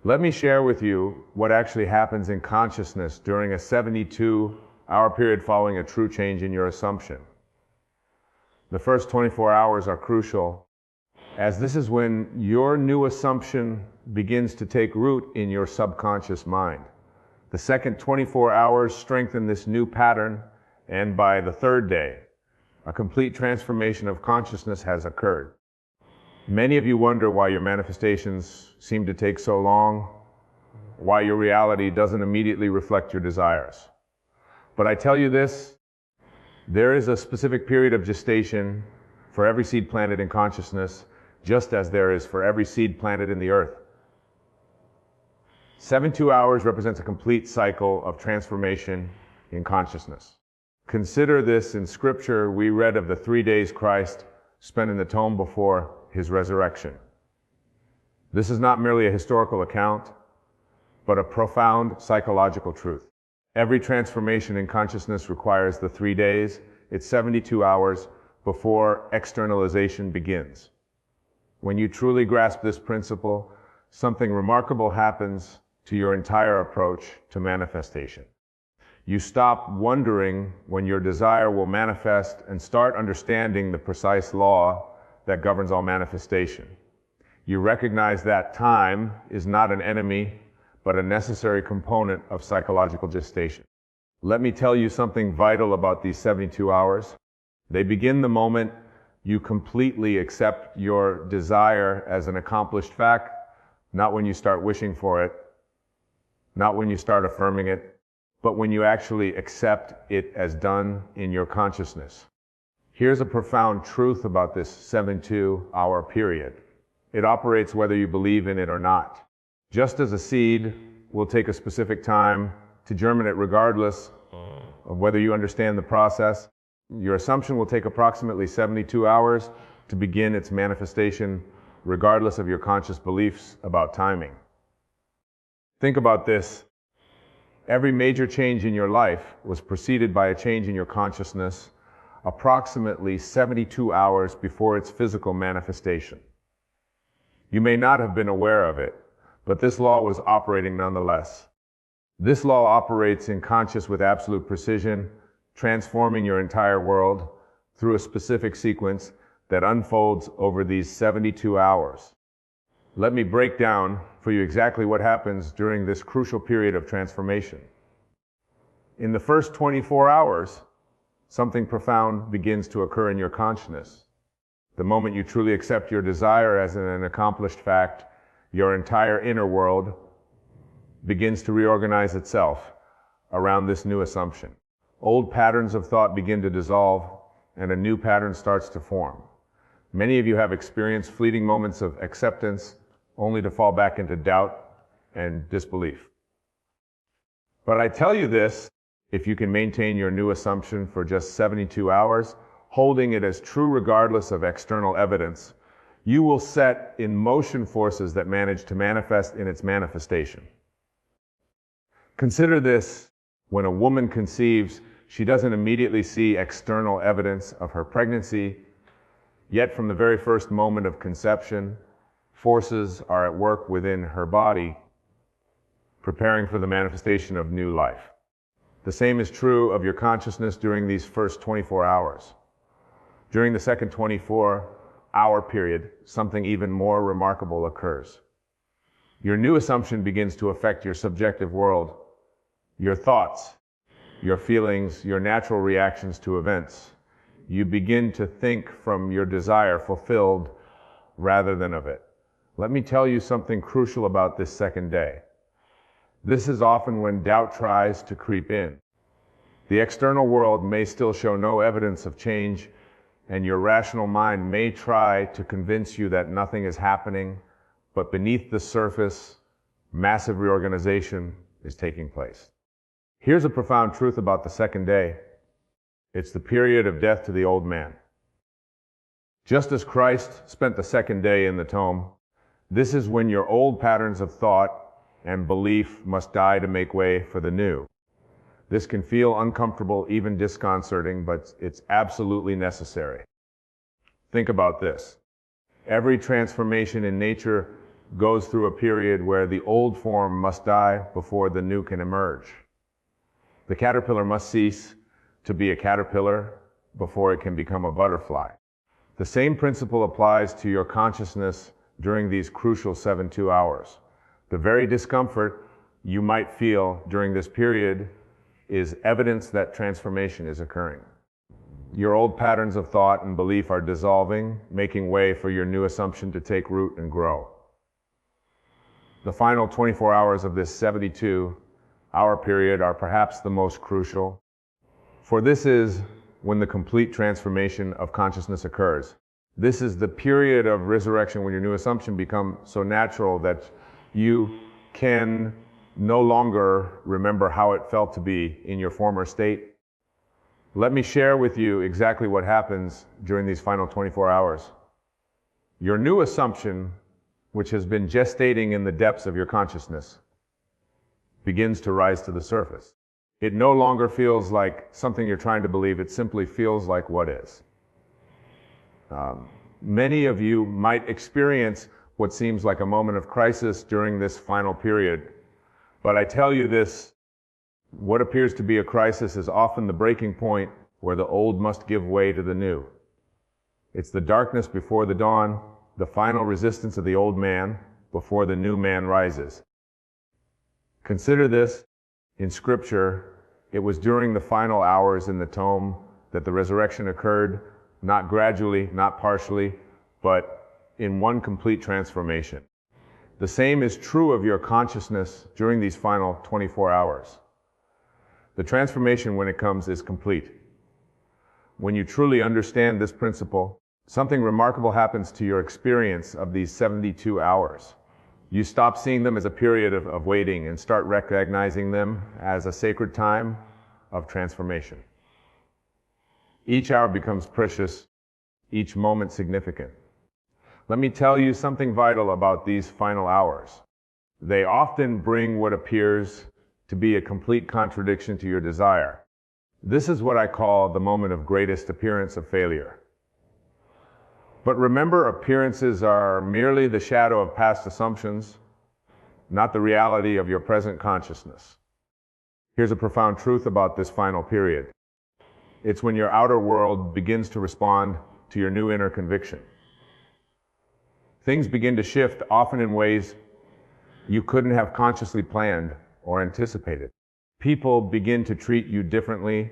Let me share with you what actually happens in consciousness during a 72-hour period following a true change in your assumption. The first 24 hours are crucial, as this is when your new assumption begins to take root in your subconscious mind. The second 24 hours strengthen this new pattern, and by the third day, a complete transformation of consciousness has occurred. Many of you wonder why your manifestations seem to take so long, why your reality doesn't immediately reflect your desires. But I tell you this, there is a specific period of gestation for every seed planted in consciousness, just as there is for every seed planted in the earth. 72 hours represents a complete cycle of transformation in consciousness. Consider this: in Scripture, we read of the 3 days Christ spent in the tomb before his resurrection. This is not merely a historical account, but a profound psychological truth. Every transformation in consciousness requires the 3 days. It's 72 hours before externalization begins. When you truly grasp this principle, something remarkable happens to your entire approach to manifestation. You stop wondering when your desire will manifest and start understanding the precise law that governs all manifestation. You recognize that time is not an enemy, but a necessary component of psychological gestation. Let me tell you something vital about these 72 hours. They begin the moment you completely accept your desire as an accomplished fact, not when you start wishing for it, not when you start affirming it, but when you actually accept it as done in your consciousness. Here's a profound truth about this 72-hour period. It operates whether you believe in it or not. Just as a seed will take a specific time to germinate regardless of whether you understand the process, your assumption will take approximately 72 hours to begin its manifestation regardless of your conscious beliefs about timing. Think about this. Every major change in your life was preceded by a change in your consciousness approximately 72 hours before its physical manifestation. You may not have been aware of it, but this law was operating nonetheless. This law operates in conscious with absolute precision, transforming your entire world through a specific sequence that unfolds over these 72 hours. Let me break down for you exactly what happens during this crucial period of transformation. In the first 24 hours, something profound begins to occur in your consciousness. The moment you truly accept your desire as an accomplished fact, your entire inner world begins to reorganize itself around this new assumption. Old patterns of thought begin to dissolve, and a new pattern starts to form. Many of you have experienced fleeting moments of acceptance only to fall back into doubt and disbelief. But I tell you this, if you can maintain your new assumption for just 72 hours, holding it as true regardless of external evidence, you will set in motion forces that manage to manifest in its manifestation. Consider this: when a woman conceives, she doesn't immediately see external evidence of her pregnancy, yet from the very first moment of conception, forces are at work within her body, preparing for the manifestation of new life. The same is true of your consciousness during these first 24 hours. During the second 24-hour period, something even more remarkable occurs. Your new assumption begins to affect your subjective world, your thoughts, your feelings, your natural reactions to events. You begin to think from your desire fulfilled rather than of it. Let me tell you something crucial about this second day. This is often when doubt tries to creep in. The external world may still show no evidence of change, and your rational mind may try to convince you that nothing is happening, but beneath the surface, massive reorganization is taking place. Here's a profound truth about the second day. It's the period of death to the old man. Just as Christ spent the second day in the tomb, this is when your old patterns of thought and belief must die to make way for the new. This can feel uncomfortable, even disconcerting, but it's absolutely necessary. Think about this. Every transformation in nature goes through a period where the old form must die before the new can emerge. The caterpillar must cease to be a caterpillar before it can become a butterfly. The same principle applies to your consciousness during these crucial 7-2 hours. The very discomfort you might feel during this period is evidence that transformation is occurring. Your old patterns of thought and belief are dissolving, making way for your new assumption to take root and grow. The final 24 hours of this 72-hour period are perhaps the most crucial, for this is when the complete transformation of consciousness occurs. This is the period of resurrection when your new assumption becomes so natural that you can no longer remember how it felt to be in your former state. Let me share with you exactly what happens during these final 24 hours. Your new assumption, which has been gestating in the depths of your consciousness, begins to rise to the surface. It no longer feels like something you're trying to believe, it simply feels like what is. Many of you might experience what seems like a moment of crisis during this final period, but I tell you this, what appears to be a crisis is often the breaking point where the old must give way to the new. It's the darkness before the dawn, the final resistance of the old man before the new man rises. Consider this, in Scripture, it was during the final hours in the tome that the resurrection occurred, not gradually, not partially, but in one complete transformation. The same is true of your consciousness during these final 24 hours. The transformation, when it comes, is complete. When you truly understand this principle, something remarkable happens to your experience of these 72 hours. You stop seeing them as a period of waiting and start recognizing them as a sacred time of transformation. Each hour becomes precious, each moment significant. Let me tell you something vital about these final hours. They often bring what appears to be a complete contradiction to your desire. This is what I call the moment of greatest appearance of failure. But remember, appearances are merely the shadow of past assumptions, not the reality of your present consciousness. Here's a profound truth about this final period. It's when your outer world begins to respond to your new inner conviction. Things begin to shift, often in ways you couldn't have consciously planned or anticipated. People begin to treat you differently.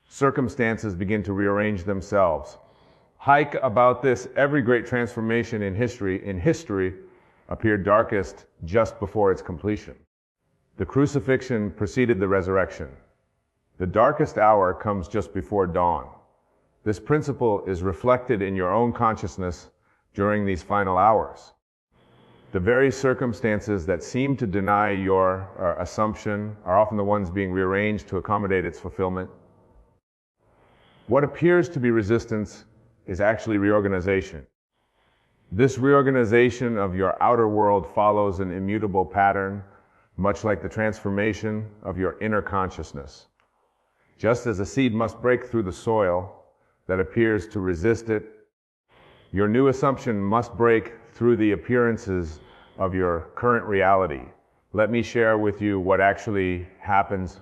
Circumstances begin to rearrange themselves. Hike about this, every great transformation in history appeared darkest just before its completion. The crucifixion preceded the resurrection. The darkest hour comes just before dawn. This principle is reflected in your own consciousness during these final hours. The very circumstances that seem to deny your assumption are often the ones being rearranged to accommodate its fulfillment. What appears to be resistance is actually reorganization. This reorganization of your outer world follows an immutable pattern, much like the transformation of your inner consciousness. Just as a seed must break through the soil that appears to resist it, your new assumption must break through the appearances of your current reality. Let me share with you what actually happens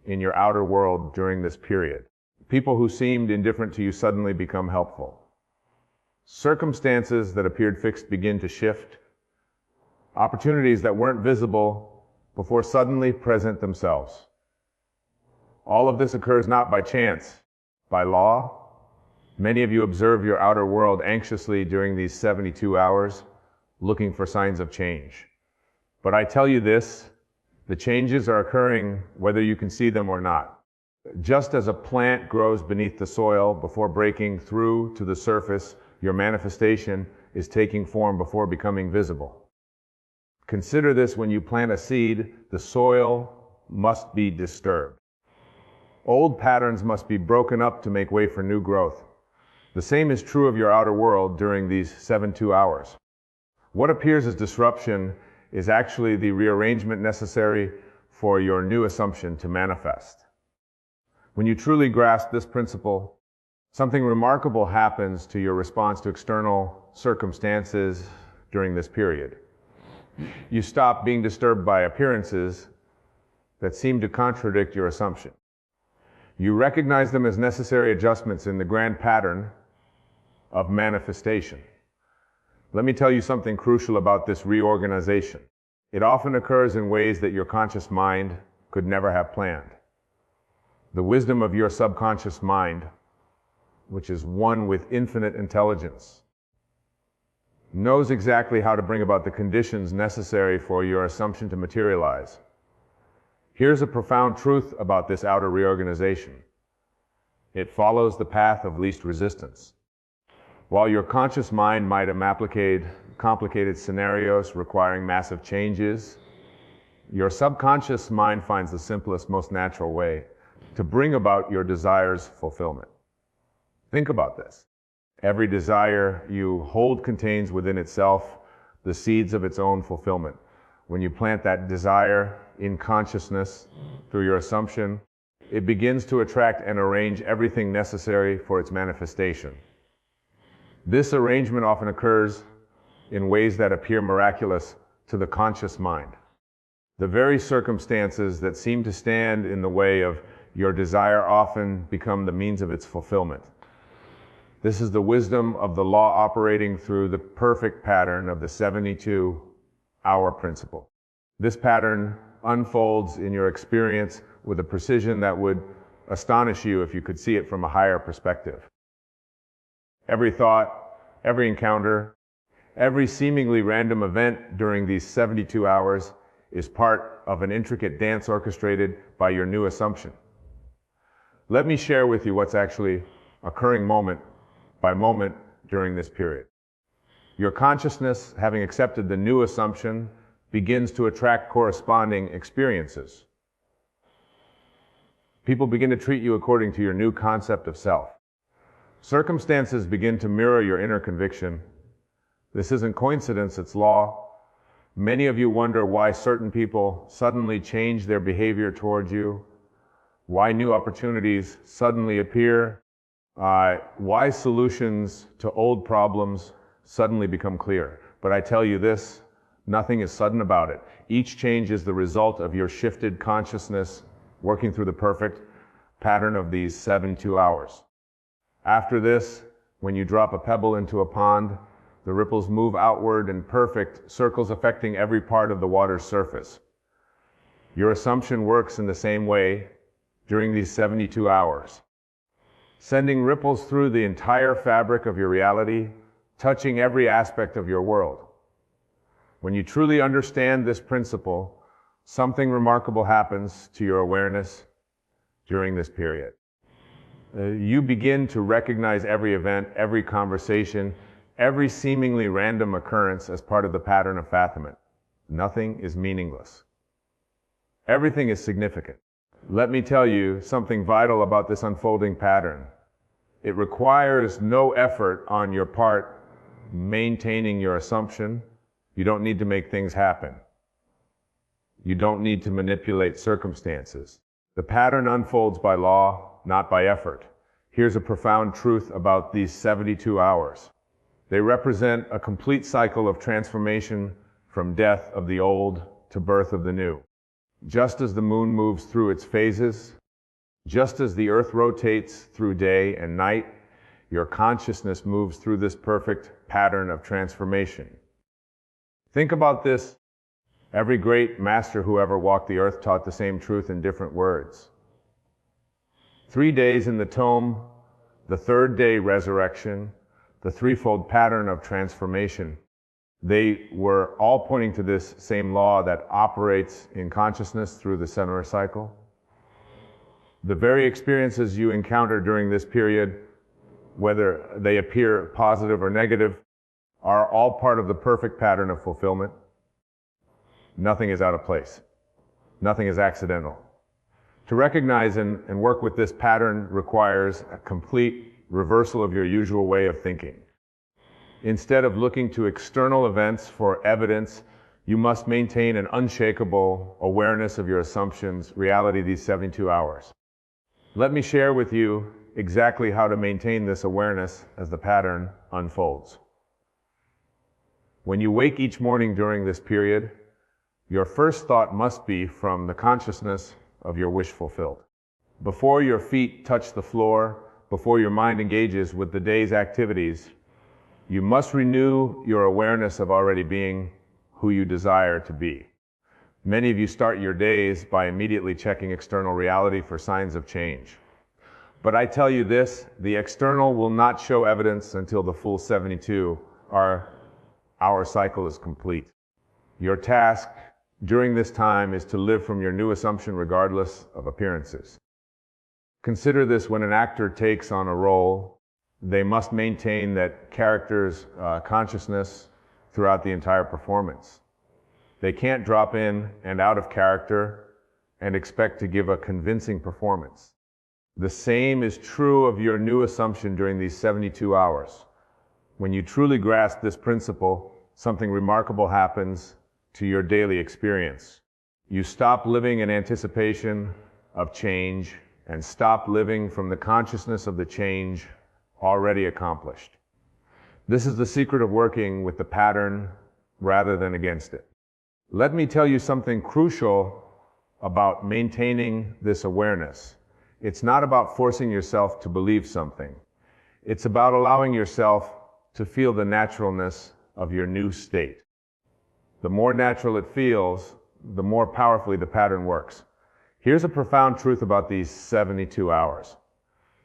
in your outer world during this period. People who seemed indifferent to you suddenly become helpful. Circumstances that appeared fixed begin to shift. Opportunities that weren't visible before suddenly present themselves. All of this occurs not by chance, by law. Many of you observe your outer world anxiously during these 72 hours, looking for signs of change. But I tell you this, the changes are occurring whether you can see them or not. Just as a plant grows beneath the soil before breaking through to the surface, your manifestation is taking form before becoming visible. Consider this: when you plant a seed, the soil must be disturbed. Old patterns must be broken up to make way for new growth. The same is true of your outer world during these 72 hours. What appears as disruption is actually the rearrangement necessary for your new assumption to manifest. When you truly grasp this principle, something remarkable happens to your response to external circumstances during this period. You stop being disturbed by appearances that seem to contradict your assumption. You recognize them as necessary adjustments in the grand pattern of manifestation. Let me tell you something crucial about this reorganization. It often occurs in ways that your conscious mind could never have planned. The wisdom of your subconscious mind, which is one with infinite intelligence, knows exactly how to bring about the conditions necessary for your assumption to materialize. Here's a profound truth about this outer reorganization. It follows the path of least resistance. While your conscious mind might implicate complicated scenarios requiring massive changes, your subconscious mind finds the simplest, most natural way to bring about your desires' fulfillment. Think about this. Every desire you hold contains within itself the seeds of its own fulfillment. When you plant that desire in consciousness through your assumption, it begins to attract and arrange everything necessary for its manifestation. This arrangement often occurs in ways that appear miraculous to the conscious mind. The very circumstances that seem to stand in the way of your desire often become the means of its fulfillment. This is the wisdom of the law operating through the perfect pattern of the 72-hour principle. This pattern unfolds in your experience with a precision that would astonish you if you could see it from a higher perspective. Every thought, every encounter, every seemingly random event during these 72 hours is part of an intricate dance orchestrated by your new assumption. Let me share with you what's actually occurring moment by moment during this period. Your consciousness, having accepted the new assumption, begins to attract corresponding experiences. People begin to treat you according to your new concept of self. Circumstances begin to mirror your inner conviction. This isn't coincidence, it's law. Many of you wonder why certain people suddenly change their behavior towards you, why new opportunities suddenly appear, why solutions to old problems suddenly become clear. But I tell you this, nothing is sudden about it. Each change is the result of your shifted consciousness working through the perfect pattern of these 72 hours. After this, when you drop a pebble into a pond, the ripples move outward in perfect circles affecting every part of the water's surface. Your assumption works in the same way during these 72 hours, sending ripples through the entire fabric of your reality, touching every aspect of your world. When you truly understand this principle, something remarkable happens to your awareness during this period. You begin to recognize every event, every conversation, every seemingly random occurrence as part of the pattern of fathomment. Nothing is meaningless. Everything is significant. Let me tell you something vital about this unfolding pattern. It requires no effort on your part maintaining your assumption. You don't need to make things happen. You don't need to manipulate circumstances. The pattern unfolds by law, not by effort. Here's a profound truth about these 72 hours. They represent a complete cycle of transformation from death of the old to birth of the new. Just as the moon moves through its phases, just as the earth rotates through day and night, your consciousness moves through this perfect pattern of transformation. Think about this. Every great master who ever walked the earth taught the same truth in different words. 3 days in the tome, the third day resurrection, the threefold pattern of transformation. They were all pointing to this same law that operates in consciousness through the center cycle. The very experiences you encounter during this period, whether they appear positive or negative, are all part of the perfect pattern of fulfillment. Nothing is out of place. Nothing is accidental. To recognize and work with this pattern requires a complete reversal of your usual way of thinking. Instead of looking to external events for evidence, you must maintain an unshakable awareness of your assumptions, reality these 72 hours. Let me share with you exactly how to maintain this awareness as the pattern unfolds. When you wake each morning during this period, your first thought must be from the consciousness of your wish fulfilled. Before your feet touch the floor, before your mind engages with the day's activities, you must renew your awareness of already being who you desire to be. Many of you start your days by immediately checking external reality for signs of change. But I tell you this, the external will not show evidence until the full 72 hour cycle is complete. Your task during this time is to live from your new assumption regardless of appearances. Consider this: when an actor takes on a role, they must maintain that character's consciousness throughout the entire performance. They can't drop in and out of character and expect to give a convincing performance. The same is true of your new assumption during these 72 hours. When you truly grasp this principle, something remarkable happens to your daily experience. You stop living in anticipation of change and stop living from the consciousness of the change already accomplished. This is the secret of working with the pattern rather than against it. Let me tell you something crucial about maintaining this awareness. It's not about forcing yourself to believe something. It's about allowing yourself to feel the naturalness of your new state. The more natural it feels, the more powerfully the pattern works. Here's a profound truth about these 72 hours.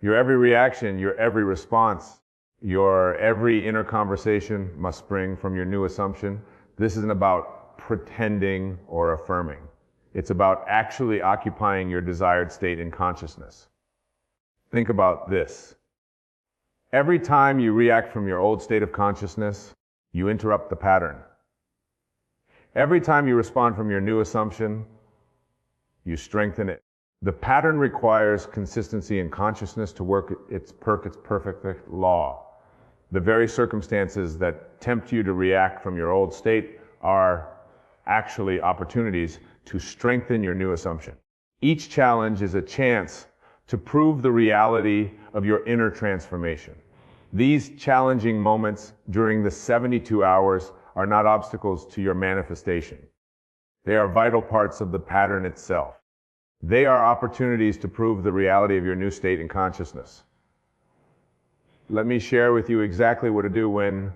Your every reaction, your every response, your every inner conversation must spring from your new assumption. This isn't about pretending or affirming. It's about actually occupying your desired state in consciousness. Think about this. Every time you react from your old state of consciousness, you interrupt the pattern. Every time you respond from your new assumption, you strengthen it. The pattern requires consistency in consciousness to work its perfect law. The very circumstances that tempt you to react from your old state are actually opportunities to strengthen your new assumption. Each challenge is a chance to prove the reality of your inner transformation. These challenging moments during the 72 hours are not obstacles to your manifestation. They are vital parts of the pattern itself. They are opportunities to prove the reality of your new state in consciousness. Let me share with you exactly what to do when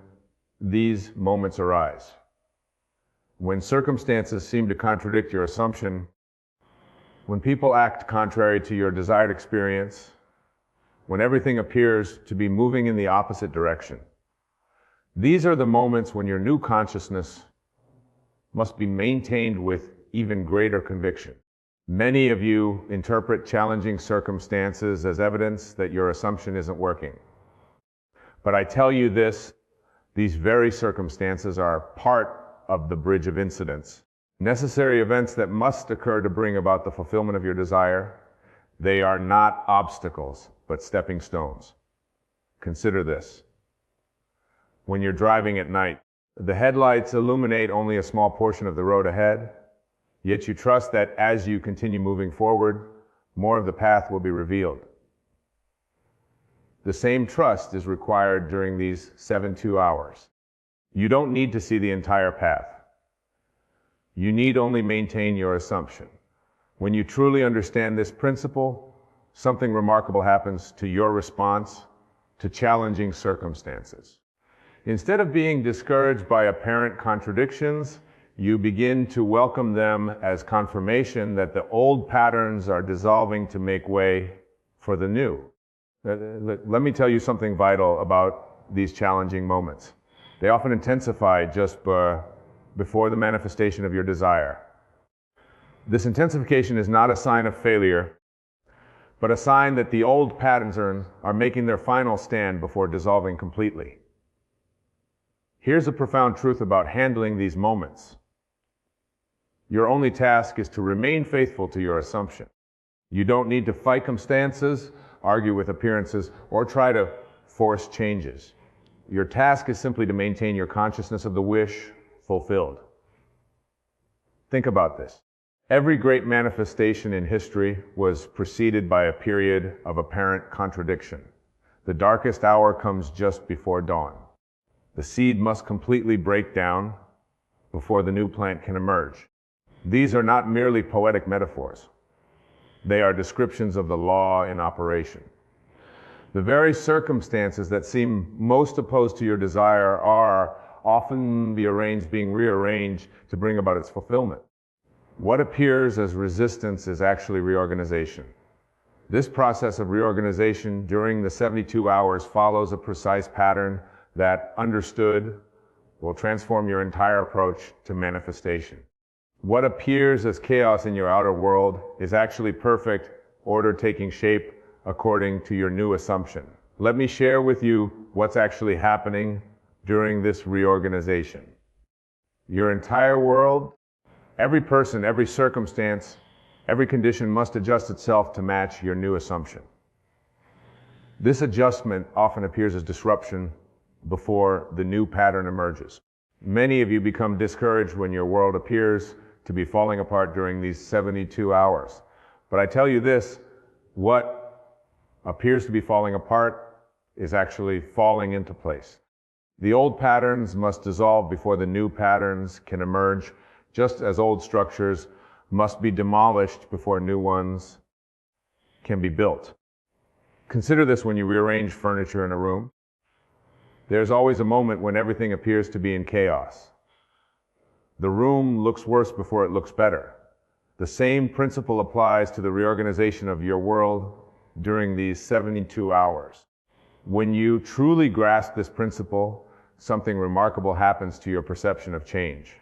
these moments arise. When circumstances seem to contradict your assumption, when people act contrary to your desired experience, when everything appears to be moving in the opposite direction, these are the moments when your new consciousness must be maintained with even greater conviction. Many of you interpret challenging circumstances as evidence that your assumption isn't working. But I tell you this, these very circumstances are part of the bridge of incidents, necessary events that must occur to bring about the fulfillment of your desire. They are not obstacles, but stepping stones. Consider this. When you're driving at night, the headlights illuminate only a small portion of the road ahead, yet you trust that as you continue moving forward, more of the path will be revealed. The same trust is required during these 72 hours. You don't need to see the entire path. You need only maintain your assumption. When you truly understand this principle, something remarkable happens to your response to challenging circumstances. Instead of being discouraged by apparent contradictions, you begin to welcome them as confirmation that the old patterns are dissolving to make way for the new. Let me tell you something vital about these challenging moments. They often intensify just before the manifestation of your desire. This intensification is not a sign of failure, but a sign that the old patterns are making their final stand before dissolving completely. Here's a profound truth about handling these moments. Your only task is to remain faithful to your assumption. You don't need to fight circumstances, argue with appearances, or try to force changes. Your task is simply to maintain your consciousness of the wish fulfilled. Think about this. Every great manifestation in history was preceded by a period of apparent contradiction. The darkest hour comes just before dawn. The seed must completely break down before the new plant can emerge. These are not merely poetic metaphors. They are descriptions of the law in operation. The very circumstances that seem most opposed to your desire are often being rearranged to bring about its fulfillment. What appears as resistance is actually reorganization. This process of reorganization during the 72 hours follows a precise pattern that, understood, will transform your entire approach to manifestation. What appears as chaos in your outer world is actually perfect order taking shape according to your new assumption. Let me share with you what's actually happening during this reorganization. Your entire world, every person, every circumstance, every condition must adjust itself to match your new assumption. This adjustment often appears as disruption before the new pattern emerges. Many of you become discouraged when your world appears to be falling apart during these 72 hours. But I tell you this, what appears to be falling apart is actually falling into place. The old patterns must dissolve before the new patterns can emerge, just as old structures must be demolished before new ones can be built. Consider this when you rearrange furniture in a room. There's always a moment when everything appears to be in chaos. The room looks worse before it looks better. The same principle applies to the reorganization of your world during these 72 hours. When you truly grasp this principle, something remarkable happens to your perception of change.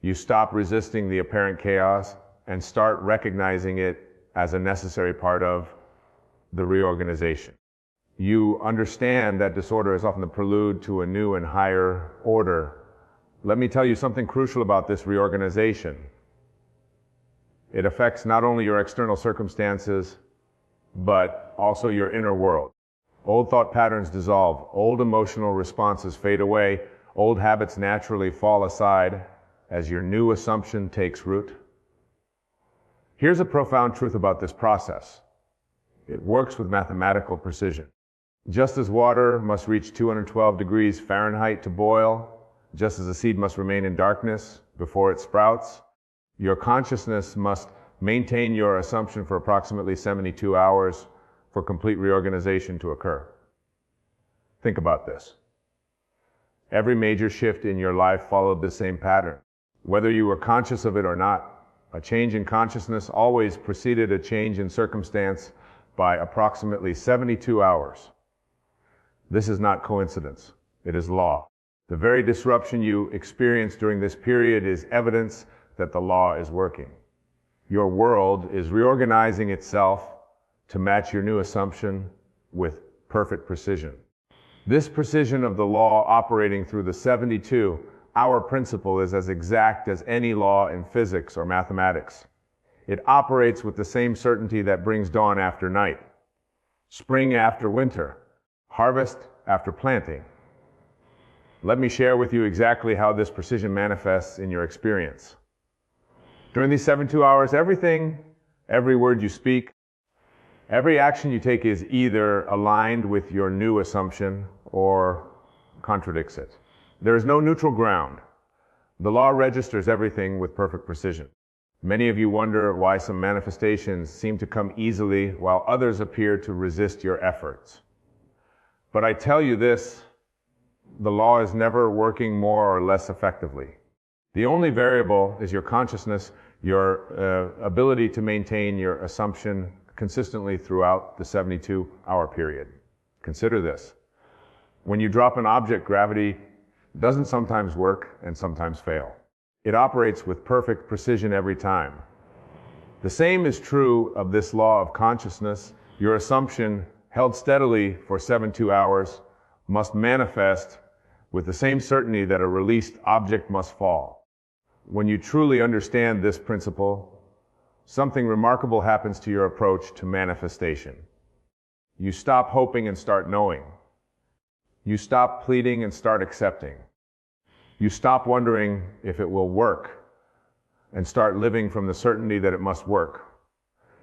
You stop resisting the apparent chaos and start recognizing it as a necessary part of the reorganization. You understand that disorder is often the prelude to a new and higher order. Let me tell you something crucial about this reorganization. It affects not only your external circumstances, but also your inner world. Old thought patterns dissolve, old emotional responses fade away, old habits naturally fall aside as your new assumption takes root. Here's a profound truth about this process. It works with mathematical precision. Just as water must reach 212 degrees Fahrenheit to boil, just as a seed must remain in darkness before it sprouts, your consciousness must maintain your assumption for approximately 72 hours for complete reorganization to occur. Think about this. Every major shift in your life followed the same pattern. Whether you were conscious of it or not, a change in consciousness always preceded a change in circumstance by approximately 72 hours. This is not coincidence. It is law. The very disruption you experience during this period is evidence that the law is working. Your world is reorganizing itself to match your new assumption with perfect precision. This precision of the law operating through the 72-hour principle is as exact as any law in physics or mathematics. It operates with the same certainty that brings dawn after night, spring after winter, harvest after planting. Let me share with you exactly how this precision manifests in your experience. During these 72 hours, every word you speak, every action you take is either aligned with your new assumption or contradicts it. There is no neutral ground. The law registers everything with perfect precision. Many of you wonder why some manifestations seem to come easily while others appear to resist your efforts. But I tell you this, the law is never working more or less effectively. The only variable is your consciousness, your ability to maintain your assumption consistently throughout the 72-hour period. Consider this. When you drop an object, gravity doesn't sometimes work and sometimes fail. It operates with perfect precision every time. The same is true of this law of consciousness. Your assumption, held steadily for 72 hours, must manifest with the same certainty that a released object must fall. When you truly understand this principle, something remarkable happens to your approach to manifestation. You stop hoping and start knowing. You stop pleading and start accepting. You stop wondering if it will work and start living from the certainty that it must work.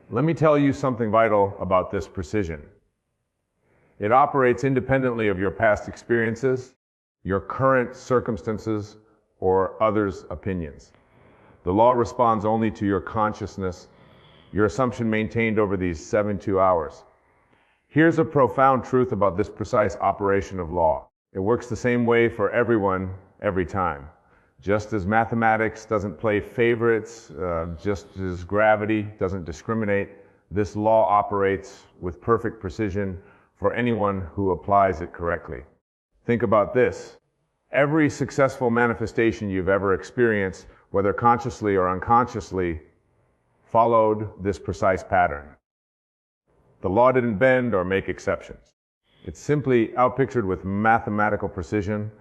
Let me tell you something vital about this precision. It operates independently of your past experiences, your current circumstances, or others' opinions. The law responds only to your consciousness, your assumption maintained over these 72 hours. Here's a profound truth about this precise operation of law. It works the same way for everyone, every time. Just as mathematics doesn't play favorites, just as gravity doesn't discriminate, this law operates with perfect precision for anyone who applies it correctly. Think about this. Every successful manifestation you've ever experienced, whether consciously or unconsciously, followed this precise pattern. The law didn't bend or make exceptions. It's simply outpictured with mathematical precision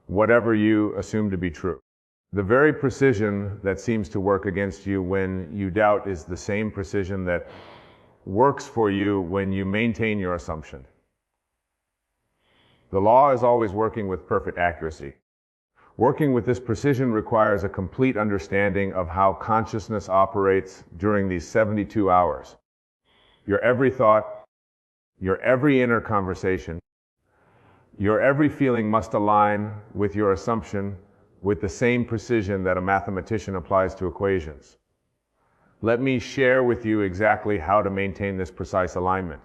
whatever you assume to be true. The very precision that seems to work against you when you doubt is the same precision that works for you when you maintain your assumption. The law is always working with perfect accuracy. Working with this precision requires a complete understanding of how consciousness operates during these 72 hours. Your every thought, your every inner conversation, your every feeling must align with your assumption with the same precision that a mathematician applies to equations. Let me share with you exactly how to maintain this precise alignment.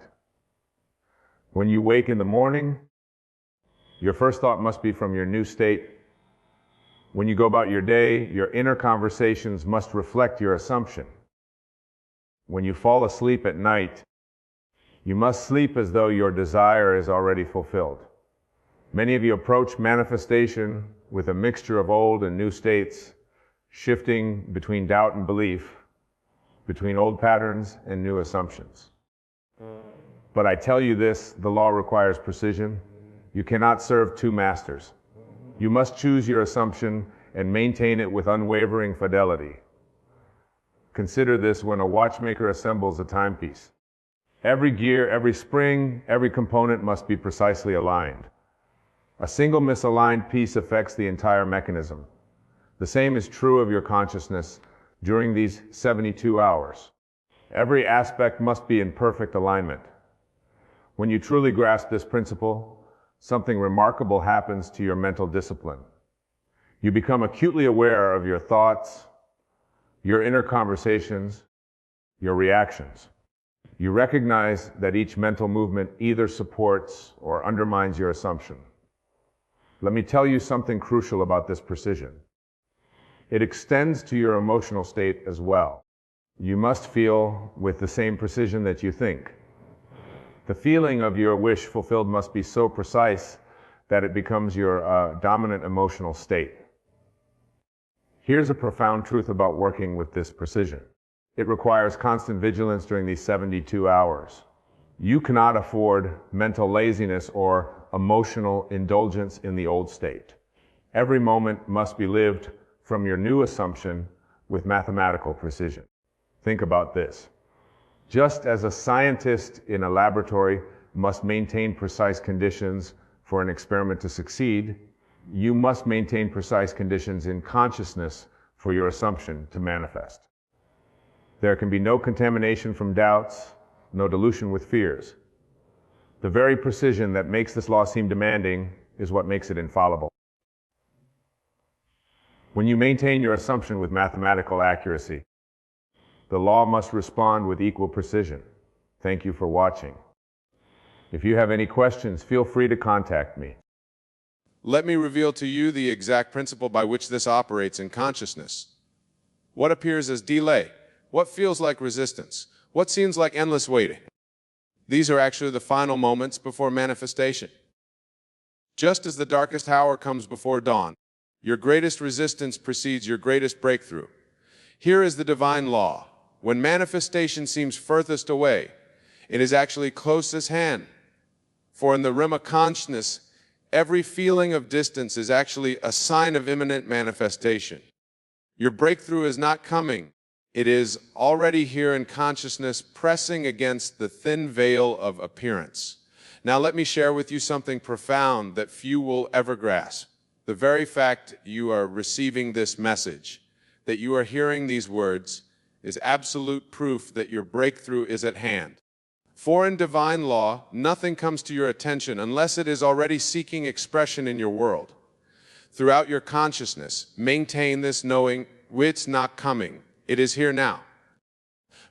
When you wake in the morning, your first thought must be from your new state. When you go about your day, your inner conversations must reflect your assumption. When you fall asleep at night, you must sleep as though your desire is already fulfilled. Many of you approach manifestation with a mixture of old and new states, shifting between doubt and belief, between old patterns and new assumptions. But I tell you this, the law requires precision. You cannot serve two masters. You must choose your assumption and maintain it with unwavering fidelity. Consider this when a watchmaker assembles a timepiece. Every gear, every spring, every component must be precisely aligned. A single misaligned piece affects the entire mechanism. The same is true of your consciousness during these 72 hours. Every aspect must be in perfect alignment. When you truly grasp this principle, something remarkable happens to your mental discipline. You become acutely aware of your thoughts, your inner conversations, your reactions. You recognize that each mental movement either supports or undermines your assumption. Let me tell you something crucial about this precision. It extends to your emotional state as well. You must feel with the same precision that you think. The feeling of your wish fulfilled must be so precise that it becomes your dominant emotional state. Here's a profound truth about working with this precision. It requires constant vigilance during these 72 hours. You cannot afford mental laziness or emotional indulgence in the old state. Every moment must be lived from your new assumption with mathematical precision. Think about this. Just as a scientist in a laboratory must maintain precise conditions for an experiment to succeed, you must maintain precise conditions in consciousness for your assumption to manifest. There can be no contamination from doubts, no dilution with fears. The very precision that makes this law seem demanding is what makes it infallible. When you maintain your assumption with mathematical accuracy, the law must respond with equal precision. Thank you for watching. If you have any questions, feel free to contact me. Let me reveal to you the exact principle by which this operates in consciousness. What appears as delay? What feels like resistance? What seems like endless waiting? These are actually the final moments before manifestation. Just as the darkest hour comes before dawn, your greatest resistance precedes your greatest breakthrough. Here is the divine law. When manifestation seems furthest away, it is actually closest hand. For in the realm of consciousness, every feeling of distance is actually a sign of imminent manifestation. Your breakthrough is not coming. It is already here in consciousness, pressing against the thin veil of appearance. Now let me share with you something profound that few will ever grasp. The very fact you are receiving this message, that you are hearing these words, is absolute proof that your breakthrough is at hand. For in divine law, nothing comes to your attention unless it is already seeking expression in your world. Throughout your consciousness, maintain this knowing it's not coming, it is here now.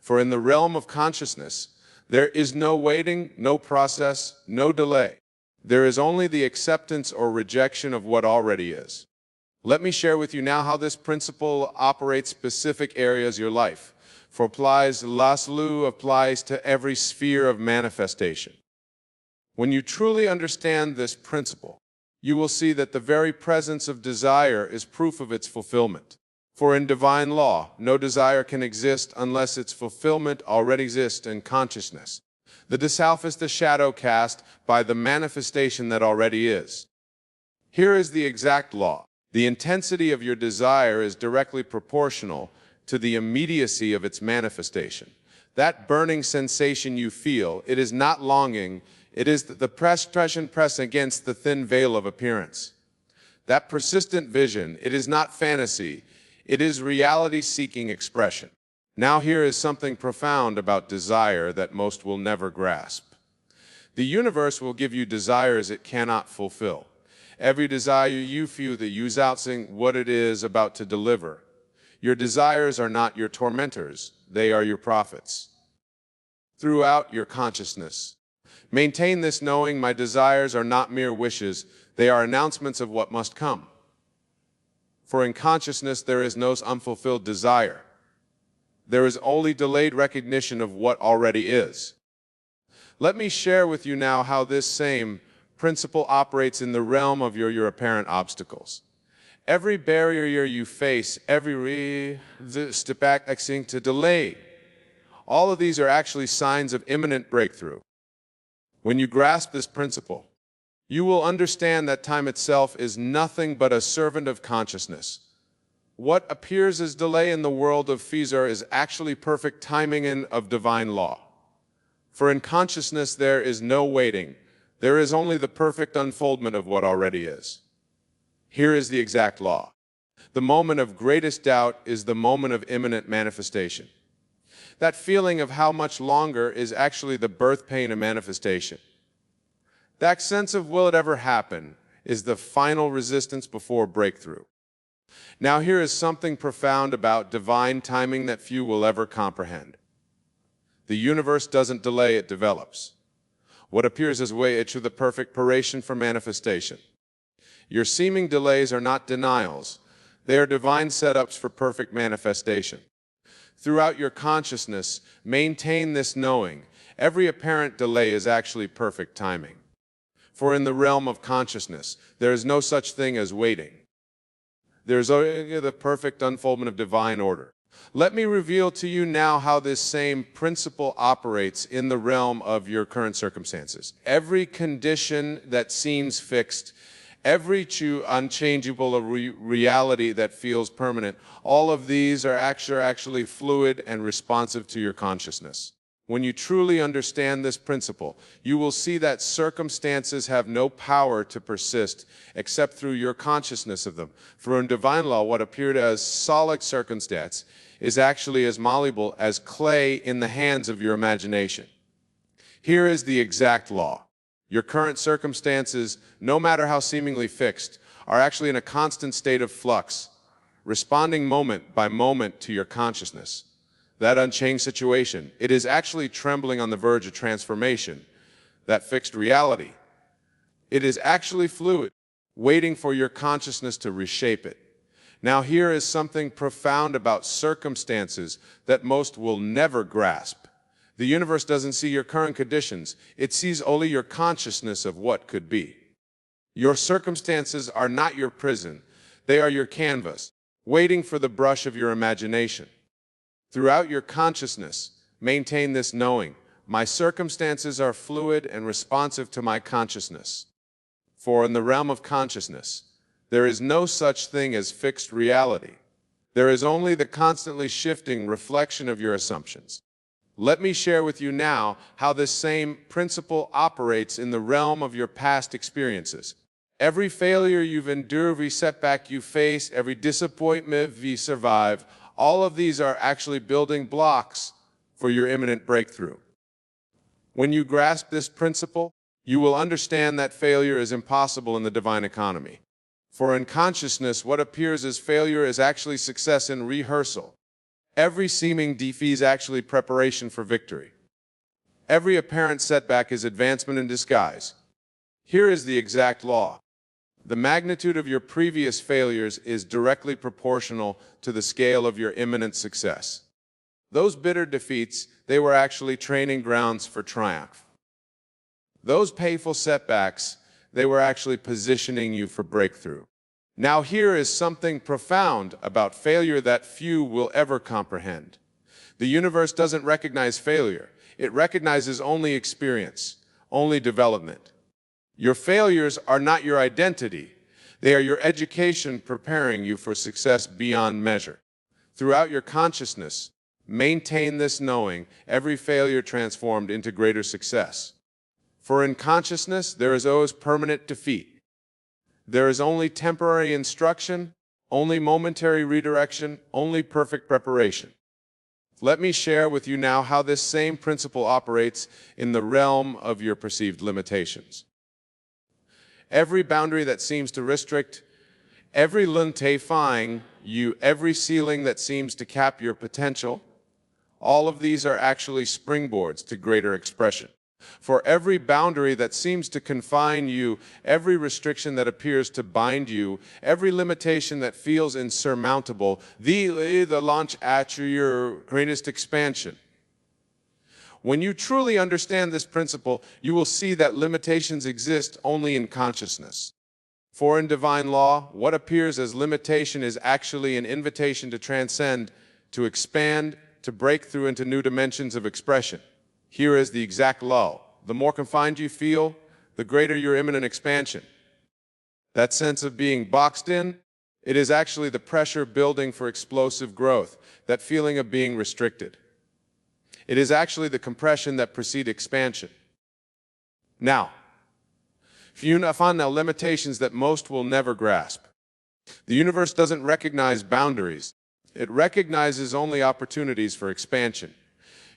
For in the realm of consciousness, there is no waiting, no process, no delay. There is only the acceptance or rejection of what already is. Let me share with you now how this principle operates specific areas of your life. For Laszlo applies to every sphere of manifestation. When you truly understand this principle, you will see that the very presence of desire is proof of its fulfillment. For in divine law, no desire can exist unless its fulfillment already exists in consciousness. The self is the shadow cast by the manifestation that already is. Here is the exact law. The intensity of your desire is directly proportional to the immediacy of its manifestation. That burning sensation you feel, it is not longing, it is the press against the thin veil of appearance. That persistent vision, it is not fantasy, it is reality-seeking expression. Now here is something profound about desire that most will never grasp. The universe will give you desires it cannot fulfill. Every desire you feel that use outsing what it is about to deliver. Your desires are not your tormentors, they are your prophets. Throughout your consciousness, maintain this knowing my desires are not mere wishes, they are announcements of what must come. For in consciousness there is no unfulfilled desire. There is only delayed recognition of what already is. Let me share with you now how this same principle operates in the realm of your apparent obstacles. Every barrier you face, every step back to delay, all of these are actually signs of imminent breakthrough. When you grasp this principle, you will understand that time itself is nothing but a servant of consciousness. What appears as delay in the world of Fizar is actually perfect timing of divine law. For in consciousness there is no waiting. There is only the perfect unfoldment of what already is. Here is the exact law. The moment of greatest doubt is the moment of imminent manifestation. That feeling of how much longer is actually the birth pain of manifestation. That sense of will it ever happen is the final resistance before breakthrough. Now here is something profound about divine timing that few will ever comprehend. The universe doesn't delay, it develops. What appears as way to the perfect preparation for manifestation. Your seeming delays are not denials. They are divine setups for perfect manifestation. Throughout your consciousness, maintain this knowing. Every apparent delay is actually perfect timing. For in the realm of consciousness, there is no such thing as waiting. There is only the perfect unfoldment of divine order. Let me reveal to you now how this same principle operates in the realm of your current circumstances. Every condition that seems fixed, every unchangeable reality that feels permanent, all of these are actually fluid and responsive to your consciousness. When you truly understand this principle, you will see that circumstances have no power to persist except through your consciousness of them. For in divine law, what appeared as solid circumstance is actually as malleable as clay in the hands of your imagination. Here is the exact law. Your current circumstances, no matter how seemingly fixed, are actually in a constant state of flux, responding moment by moment to your consciousness. That unchanged situation, it is actually trembling on the verge of transformation. That fixed reality, it is actually fluid, waiting for your consciousness to reshape it. Now here is something profound about circumstances that most will never grasp. The universe doesn't see your current conditions, it sees only your consciousness of what could be. Your circumstances are not your prison, they are your canvas, waiting for the brush of your imagination. Throughout your consciousness, maintain this knowing, my circumstances are fluid and responsive to my consciousness. For in the realm of consciousness, there is no such thing as fixed reality. There is only the constantly shifting reflection of your assumptions. Let me share with you now how this same principle operates in the realm of your past experiences. Every failure you've endured, every setback you face, every disappointment you survive, all of these are actually building blocks for your imminent breakthrough. When you grasp this principle, you will understand that failure is impossible in the divine economy. For in consciousness, what appears as failure is actually success in rehearsal. Every seeming defeat is actually preparation for victory. Every apparent setback is advancement in disguise. Here is the exact law. The magnitude of your previous failures is directly proportional to the scale of your imminent success. Those bitter defeats, they were actually training grounds for triumph. Those painful setbacks, they were actually positioning you for breakthrough. Now here is something profound about failure that few will ever comprehend. The universe doesn't recognize failure. It recognizes only experience, only development. Your failures are not your identity. They are your education preparing you for success beyond measure. Throughout your consciousness, maintain this knowing, every failure transformed into greater success. For in consciousness, there is always permanent defeat. There is only temporary instruction, only momentary redirection, only perfect preparation. Let me share with you now how this same principle operates in the realm of your perceived limitations. Every boundary that seems to restrict, every limiting you, every ceiling that seems to cap your potential, all of these are actually springboards to greater expression. For every boundary that seems to confine you, every restriction that appears to bind you, every limitation that feels insurmountable, the launch at your greatest expansion. When you truly understand this principle, you will see that limitations exist only in consciousness. For in divine law, what appears as limitation is actually an invitation to transcend, to expand, to break through into new dimensions of expression. Here is the exact law. The more confined you feel, the greater your imminent expansion. That sense of being boxed in, it is actually the pressure building for explosive growth, that feeling of being restricted. It is actually the compression that precedes expansion. Now, if you find now limitations that most will never grasp. The universe doesn't recognize boundaries. It recognizes only opportunities for expansion.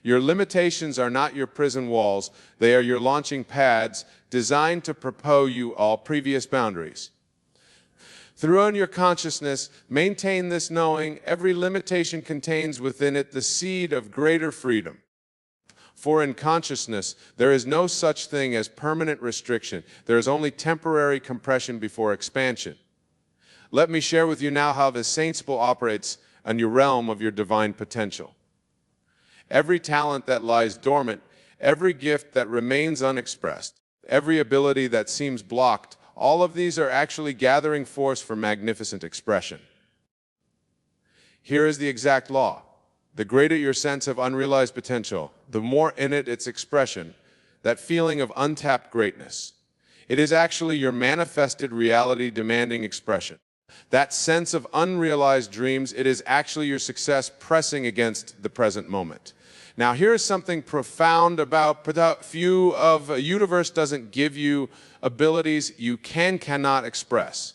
Your limitations are not your prison walls. They are your launching pads designed to propel you all previous boundaries. Throughout your consciousness, maintain this knowing every limitation contains within it the seed of greater freedom. For in consciousness, there is no such thing as permanent restriction. There is only temporary compression before expansion. Let me share with you now how this principle operates in your realm of your divine potential. Every talent that lies dormant, every gift that remains unexpressed, every ability that seems blocked, all of these are actually gathering force for magnificent expression. Here is the exact law. The greater your sense of unrealized potential, the more in it its expression, that feeling of untapped greatness. It is actually your manifested reality demanding expression. That sense of unrealized dreams, it is actually your success pressing against the present moment. Now, here is something profound about few of a universe doesn't give you abilities you cannot express.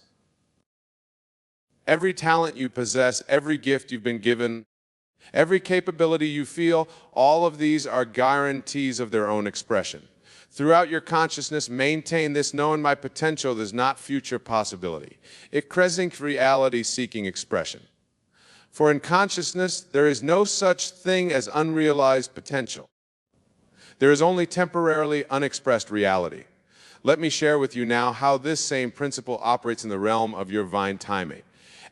Every talent you possess, every gift you've been given, every capability you feel, all of these are guarantees of their own expression. Throughout your consciousness, maintain this knowing my potential is not future possibility. It present reality seeking expression. For in consciousness, there is no such thing as unrealized potential. There is only temporarily unexpressed reality. Let me share with you now how this same principle operates in the realm of your divine timing.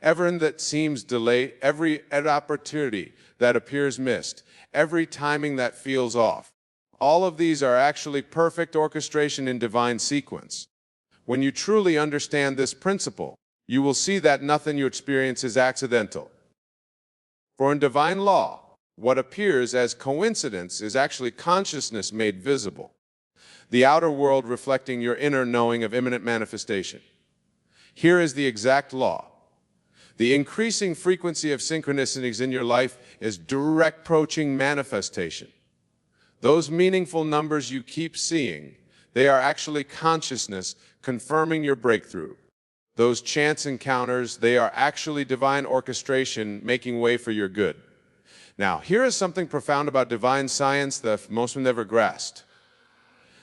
Everything that seems delayed, every opportunity that appears missed, every timing that feels off, all of these are actually perfect orchestration in divine sequence. When you truly understand this principle, you will see that nothing you experience is accidental. For in divine law, what appears as coincidence is actually consciousness made visible, the outer world reflecting your inner knowing of imminent manifestation. Here is the exact law. The increasing frequency of synchronicities in your life is direct approaching manifestation. Those meaningful numbers you keep seeing, they are actually consciousness confirming your breakthrough. Those chance encounters, they are actually divine orchestration making way for your good. Now, here is something profound about divine science that most will never grasp.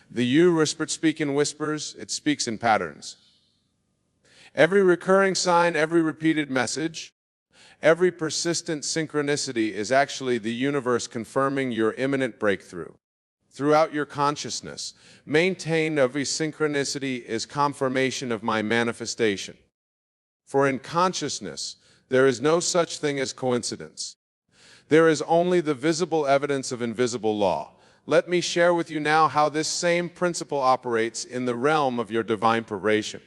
The you whispered speak in whispers, it speaks in patterns. Every recurring sign, every repeated message, every persistent synchronicity is actually the universe confirming your imminent breakthrough. Throughout your consciousness, maintain every synchronicity is confirmation of my manifestation. For in consciousness, there is no such thing as coincidence. There is only the visible evidence of invisible law. Let me share with you now how this same principle operates in the realm of your divine preparation.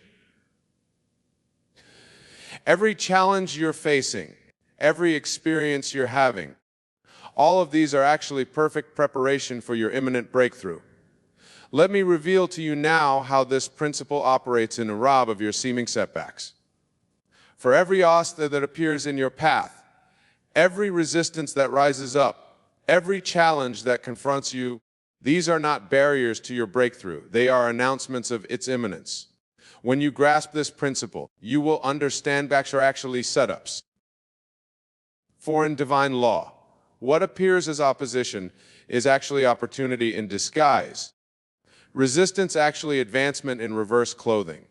Every challenge you're facing, every experience you're having, all of these are actually perfect preparation for your imminent breakthrough. Let me reveal to you now how this principle operates in the realm of your seeming setbacks. For every obstacle that appears in your path, every resistance that rises up, every challenge that confronts you, these are not barriers to your breakthrough. They are announcements of its imminence. When you grasp this principle, you will understand backs are actually setups. For in divine law, what appears as opposition is actually opportunity in disguise. Resistance actually advancement in reverse clothing.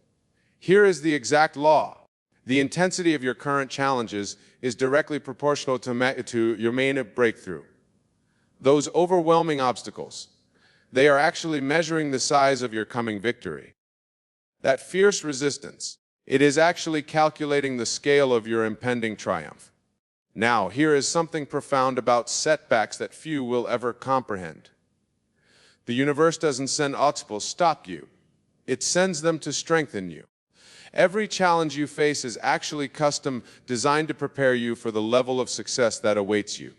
Here is the exact law. The intensity of your current challenges is directly proportional to your main breakthrough. Those overwhelming obstacles, they are actually measuring the size of your coming victory. That fierce resistance, it is actually calculating the scale of your impending triumph. Now, here is something profound about setbacks that few will ever comprehend. The universe doesn't send obstacles to stop you. It sends them to strengthen you. Every challenge you face is actually custom designed to prepare you for the level of success that awaits you.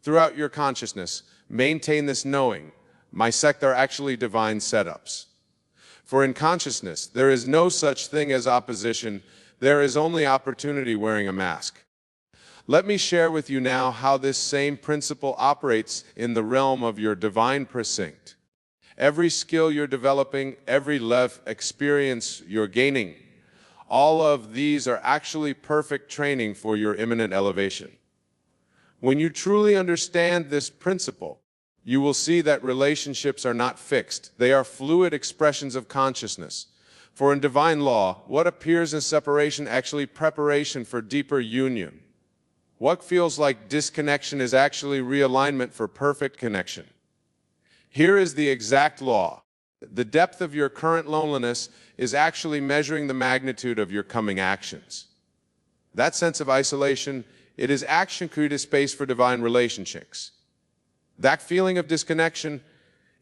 Throughout your consciousness, maintain this knowing, my sect are actually divine setups. For in consciousness, there is no such thing as opposition, there is only opportunity wearing a mask. Let me share with you now how this same principle operates in the realm of your divine precinct. Every skill you're developing, every experience you're gaining, all of these are actually perfect training for your imminent elevation. When you truly understand this principle, you will see that relationships are not fixed. They are fluid expressions of consciousness. For in divine law, what appears as separation actually preparation for deeper union. What feels like disconnection is actually realignment for perfect connection. Here is the exact law. The depth of your current loneliness is actually measuring the magnitude of your coming actions. That sense of isolation, it is action created space for divine relationships. That feeling of disconnection,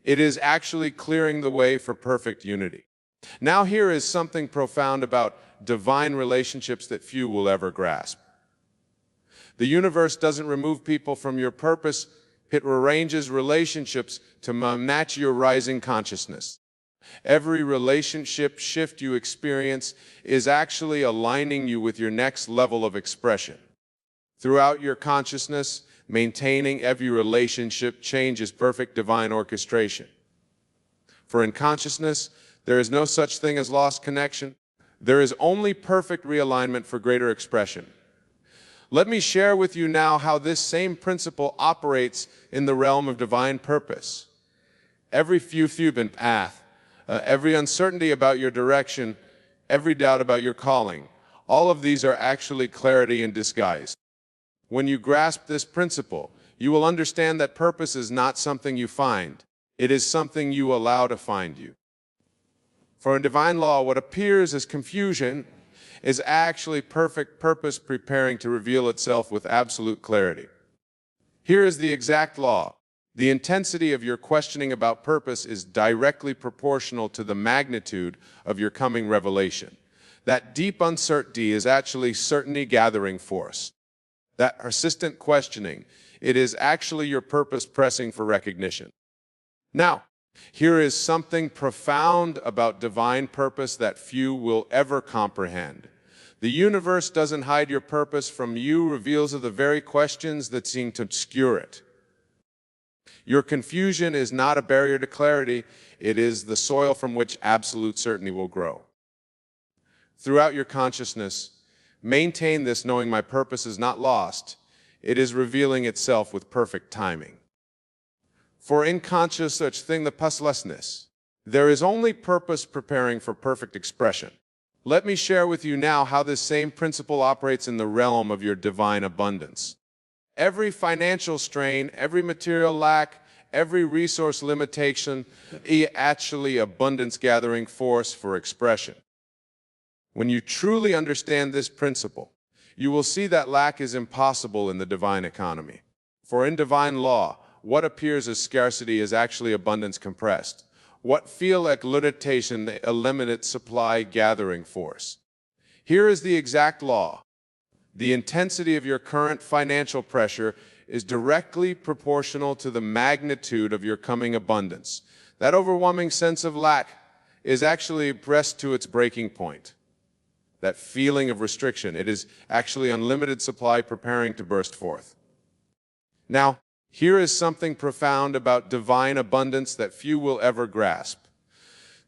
it is actually clearing the way for perfect unity. Now here is something profound about divine relationships that few will ever grasp. The universe doesn't remove people from your purpose, it arranges relationships to match your rising consciousness. Every relationship shift you experience is actually aligning you with your next level of expression. Throughout your consciousness, maintaining every relationship change is perfect divine orchestration. For in consciousness, there is no such thing as lost connection. There is only perfect realignment for greater expression. Let me share with you now how this same principle operates in the realm of divine purpose. Every future path, every uncertainty about your direction, every doubt about your calling, all of these are actually clarity in disguise. When you grasp this principle, you will understand that purpose is not something you find. It is something you allow to find you. For in divine law, what appears as confusion is actually perfect purpose preparing to reveal itself with absolute clarity. Here is the exact law. The intensity of your questioning about purpose is directly proportional to the magnitude of your coming revelation. That deep uncertainty is actually certainty gathering force. That persistent questioning, it is actually your purpose pressing for recognition. Now, here is something profound about divine purpose that few will ever comprehend. The universe doesn't hide your purpose from you, reveals the very questions that seem to obscure it. Your confusion is not a barrier to clarity, it is the soil from which absolute certainty will grow. Throughout your consciousness, maintain this knowing my purpose is not lost, it is revealing itself with perfect timing. For in conscious such thing the purposelessness, there is only purpose preparing for perfect expression. Let me share with you now how this same principle operates in the realm of your divine abundance. Every financial strain, every material lack, every resource limitation is actually abundance gathering force for expression. When you truly understand this principle, you will see that lack is impossible in the divine economy. For in divine law, what appears as scarcity is actually abundance compressed. What feel like limitation, a limited supply gathering force. Here is the exact law. The intensity of your current financial pressure is directly proportional to the magnitude of your coming abundance. That overwhelming sense of lack is actually pressed to its breaking point. That feeling of restriction, it is actually unlimited supply preparing to burst forth. Now, here is something profound about divine abundance that few will ever grasp.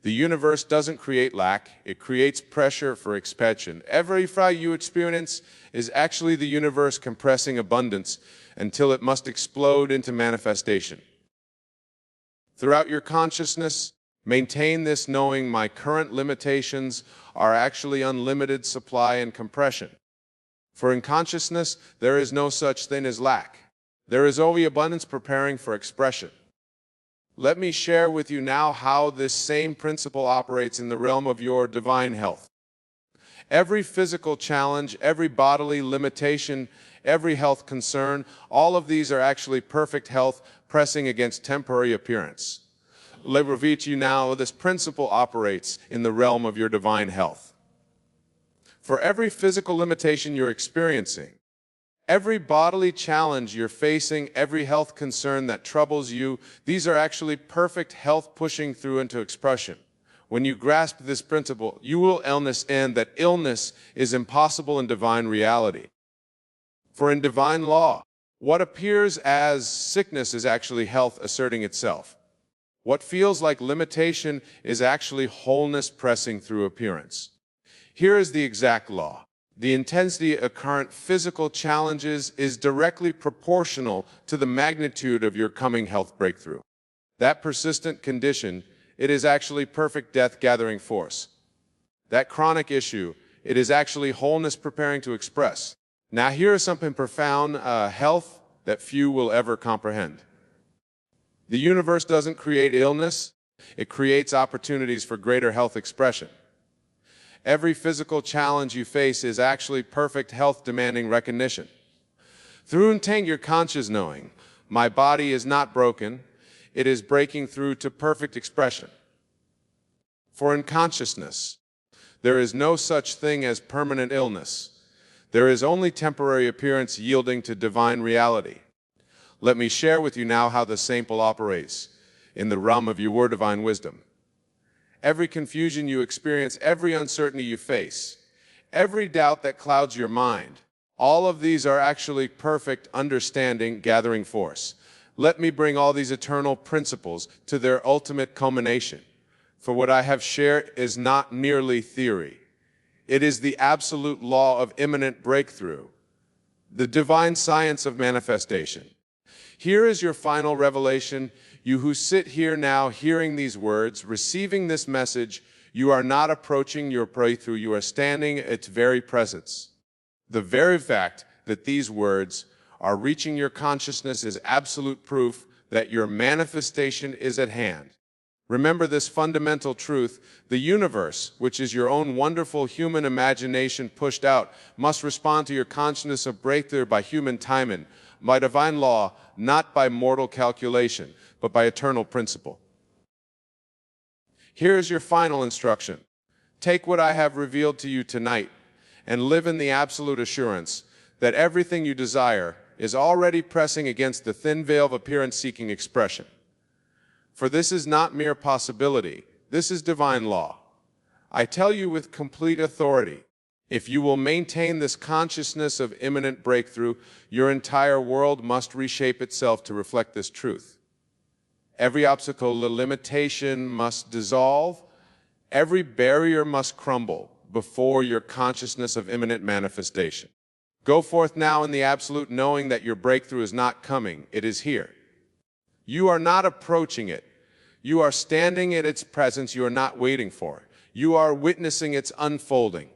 The universe doesn't create lack, it creates pressure for expansion. Every fry you experience is actually the universe compressing abundance until it must explode into manifestation. Throughout your consciousness, maintain this knowing my current limitations are actually unlimited supply and compression. For in consciousness, there is no such thing as lack. There is only abundance preparing for expression. Let me share with you now how this same principle operates in the realm of your divine health. Every physical challenge, every bodily limitation, every health concern, all of these are actually perfect health pressing against temporary appearance. Let me reveal to you now this principle operates in the realm of your divine health. For every physical limitation you're experiencing, every bodily challenge you're facing, every health concern that troubles you, these are actually perfect health pushing through into expression. When you grasp this principle, you will understand that illness is impossible in divine reality. For in divine law, what appears as sickness is actually health asserting itself. What feels like limitation is actually wholeness pressing through appearance. Here is the exact law. The intensity of current physical challenges is directly proportional to the magnitude of your coming health breakthrough. That persistent condition, it is actually perfect death gathering force. That chronic issue, it is actually wholeness preparing to express. Now here is something profound, health that few will ever comprehend. The universe doesn't create illness, it creates opportunities for greater health expression. Every physical challenge you face is actually perfect health demanding recognition. Through intent your conscious knowing, my body is not broken, it is breaking through to perfect expression. For in consciousness, there is no such thing as permanent illness. There is only temporary appearance yielding to divine reality. Let me share with you now how the sample operates in the realm of your divine wisdom. Every confusion you experience, every uncertainty you face, every doubt that clouds your mind, all of these are actually perfect understanding gathering force. Let me bring all these eternal principles to their ultimate culmination. For what I have shared is not merely theory. It is the absolute law of imminent breakthrough, the divine science of manifestation. Here is your final revelation. You who sit here now hearing these words, receiving this message, you are not approaching your breakthrough, you are standing at its very presence. The very fact that these words are reaching your consciousness is absolute proof that your manifestation is at hand. Remember this fundamental truth: the universe, which is your own wonderful human imagination pushed out, must respond to your consciousness of breakthrough by human timing, by divine law, not by mortal calculation, but by eternal principle. Here is your final instruction. Take what I have revealed to you tonight and live in the absolute assurance that everything you desire is already pressing against the thin veil of appearance-seeking expression. For this is not mere possibility, this is divine law. I tell you with complete authority, if you will maintain this consciousness of imminent breakthrough, your entire world must reshape itself to reflect this truth. Every obstacle, the limitation must dissolve, every barrier must crumble before your consciousness of imminent manifestation. Go forth now in the absolute knowing that your breakthrough is not coming, it is here. You are not approaching it. You are standing in its presence. You are not waiting for it. You are witnessing its unfolding.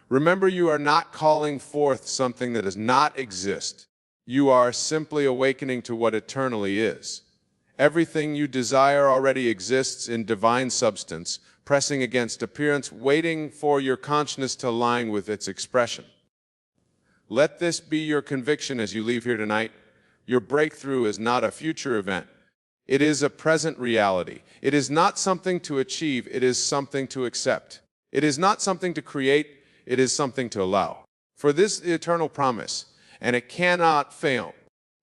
Remember, you are not calling forth something that does not exist. You are simply awakening to what eternally is. Everything you desire already exists in divine substance, pressing against appearance, waiting for your consciousness to align with its expression. Let this be your conviction as you leave here tonight. Your breakthrough is not a future event. It is a present reality. It is not something to achieve. It is something to accept. It is not something to create. It is something to allow. For this is the eternal promise, and it cannot fail.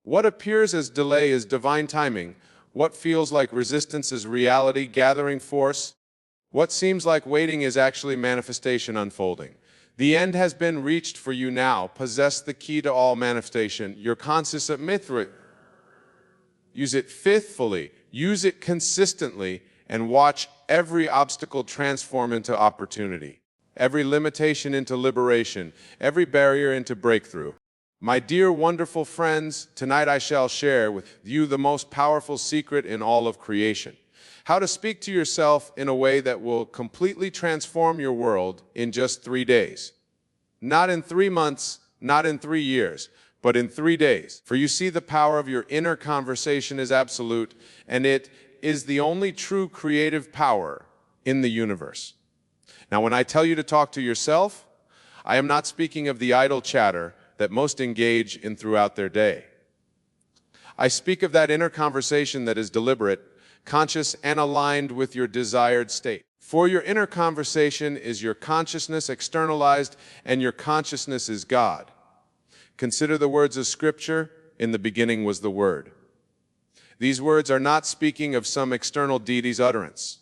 What appears as delay is divine timing. What feels like resistance is reality gathering force. What seems like waiting is actually manifestation unfolding. The end has been reached for you now. Possess the key to all manifestation. Your conscious admit through it. Use it faithfully. Use it consistently, and watch every obstacle transform into opportunity. Every limitation into liberation. Every barrier into breakthrough. My dear wonderful friends, tonight I shall share with you the most powerful secret in all of creation. How to speak to yourself in a way that will completely transform your world in just 3 days. Not in 3 months, not in 3 years, but in 3 days. For you see, the power of your inner conversation is absolute, and it is the only true creative power in the universe. Now, when I tell you to talk to yourself, I am not speaking of the idle chatter that most engage in throughout their day. I speak of that inner conversation that is deliberate, conscious, and aligned with your desired state. For your inner conversation is your consciousness externalized, and your consciousness is God. Consider the words of Scripture, "In the beginning was the Word." These words are not speaking of some external deity's utterance.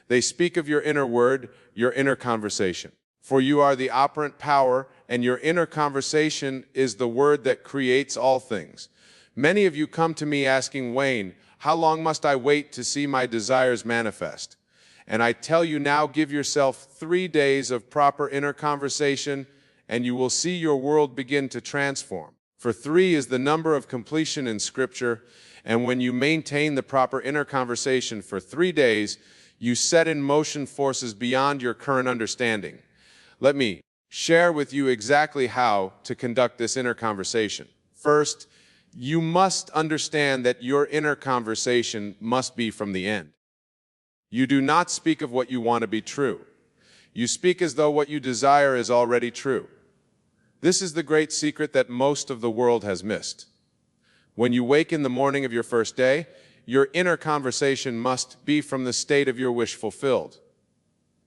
They speak of your inner word, your inner conversation. For you are the operant power, and your inner conversation is the word that creates all things. Many of you come to me asking, "Wayne, how long must I wait to see my desires manifest?" And I tell you now, give yourself 3 days of proper inner conversation, and you will see your world begin to transform. For 3 is the number of completion in Scripture, and when you maintain the proper inner conversation for 3 days, you set in motion forces beyond your current understanding. Let me share with you exactly how to conduct this inner conversation. First, you must understand that your inner conversation must be from the end. You do not speak of what you want to be true. You speak as though what you desire is already true. This is the great secret that most of the world has missed. When you wake in the morning of your first day, your inner conversation must be from the state of your wish fulfilled.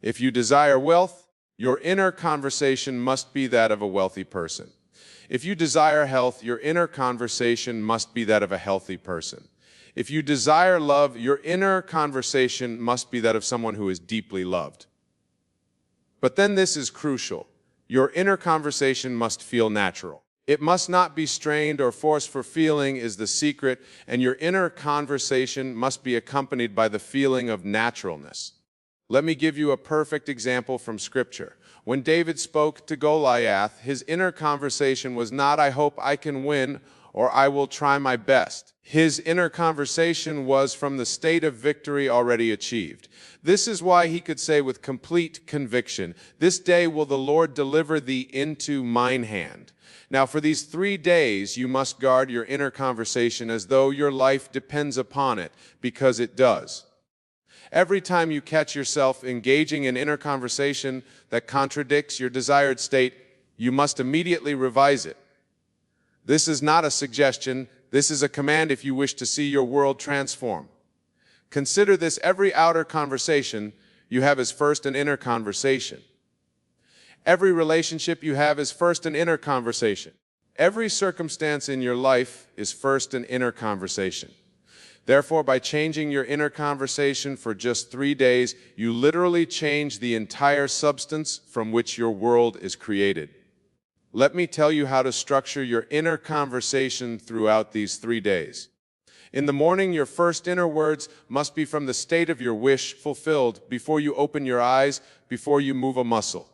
If you desire wealth, your inner conversation must be that of a wealthy person. If you desire health, your inner conversation must be that of a healthy person. If you desire love, your inner conversation must be that of someone who is deeply loved. But then this is crucial. Your inner conversation must feel natural. It must not be strained or forced, for feeling is the secret, and your inner conversation must be accompanied by the feeling of naturalness. Let me give you a perfect example from Scripture. When David spoke to Goliath, his inner conversation was not, "I hope I can win," or "I will try my best." His inner conversation was from the state of victory already achieved. This is why he could say with complete conviction, "This day will the Lord deliver thee into mine hand." Now, for these 3 days, you must guard your inner conversation as though your life depends upon it, because it does. Every time you catch yourself engaging in inner conversation that contradicts your desired state, you must immediately revise it. This is not a suggestion. This is a command if you wish to see your world transform. Consider this: every outer conversation you have is first an inner conversation. Every relationship you have is first an inner conversation. Every circumstance in your life is first an inner conversation. Therefore, by changing your inner conversation for just 3 days, you literally change the entire substance from which your world is created. Let me tell you how to structure your inner conversation throughout these 3 days. In the morning, your first inner words must be from the state of your wish fulfilled before you open your eyes, before you move a muscle.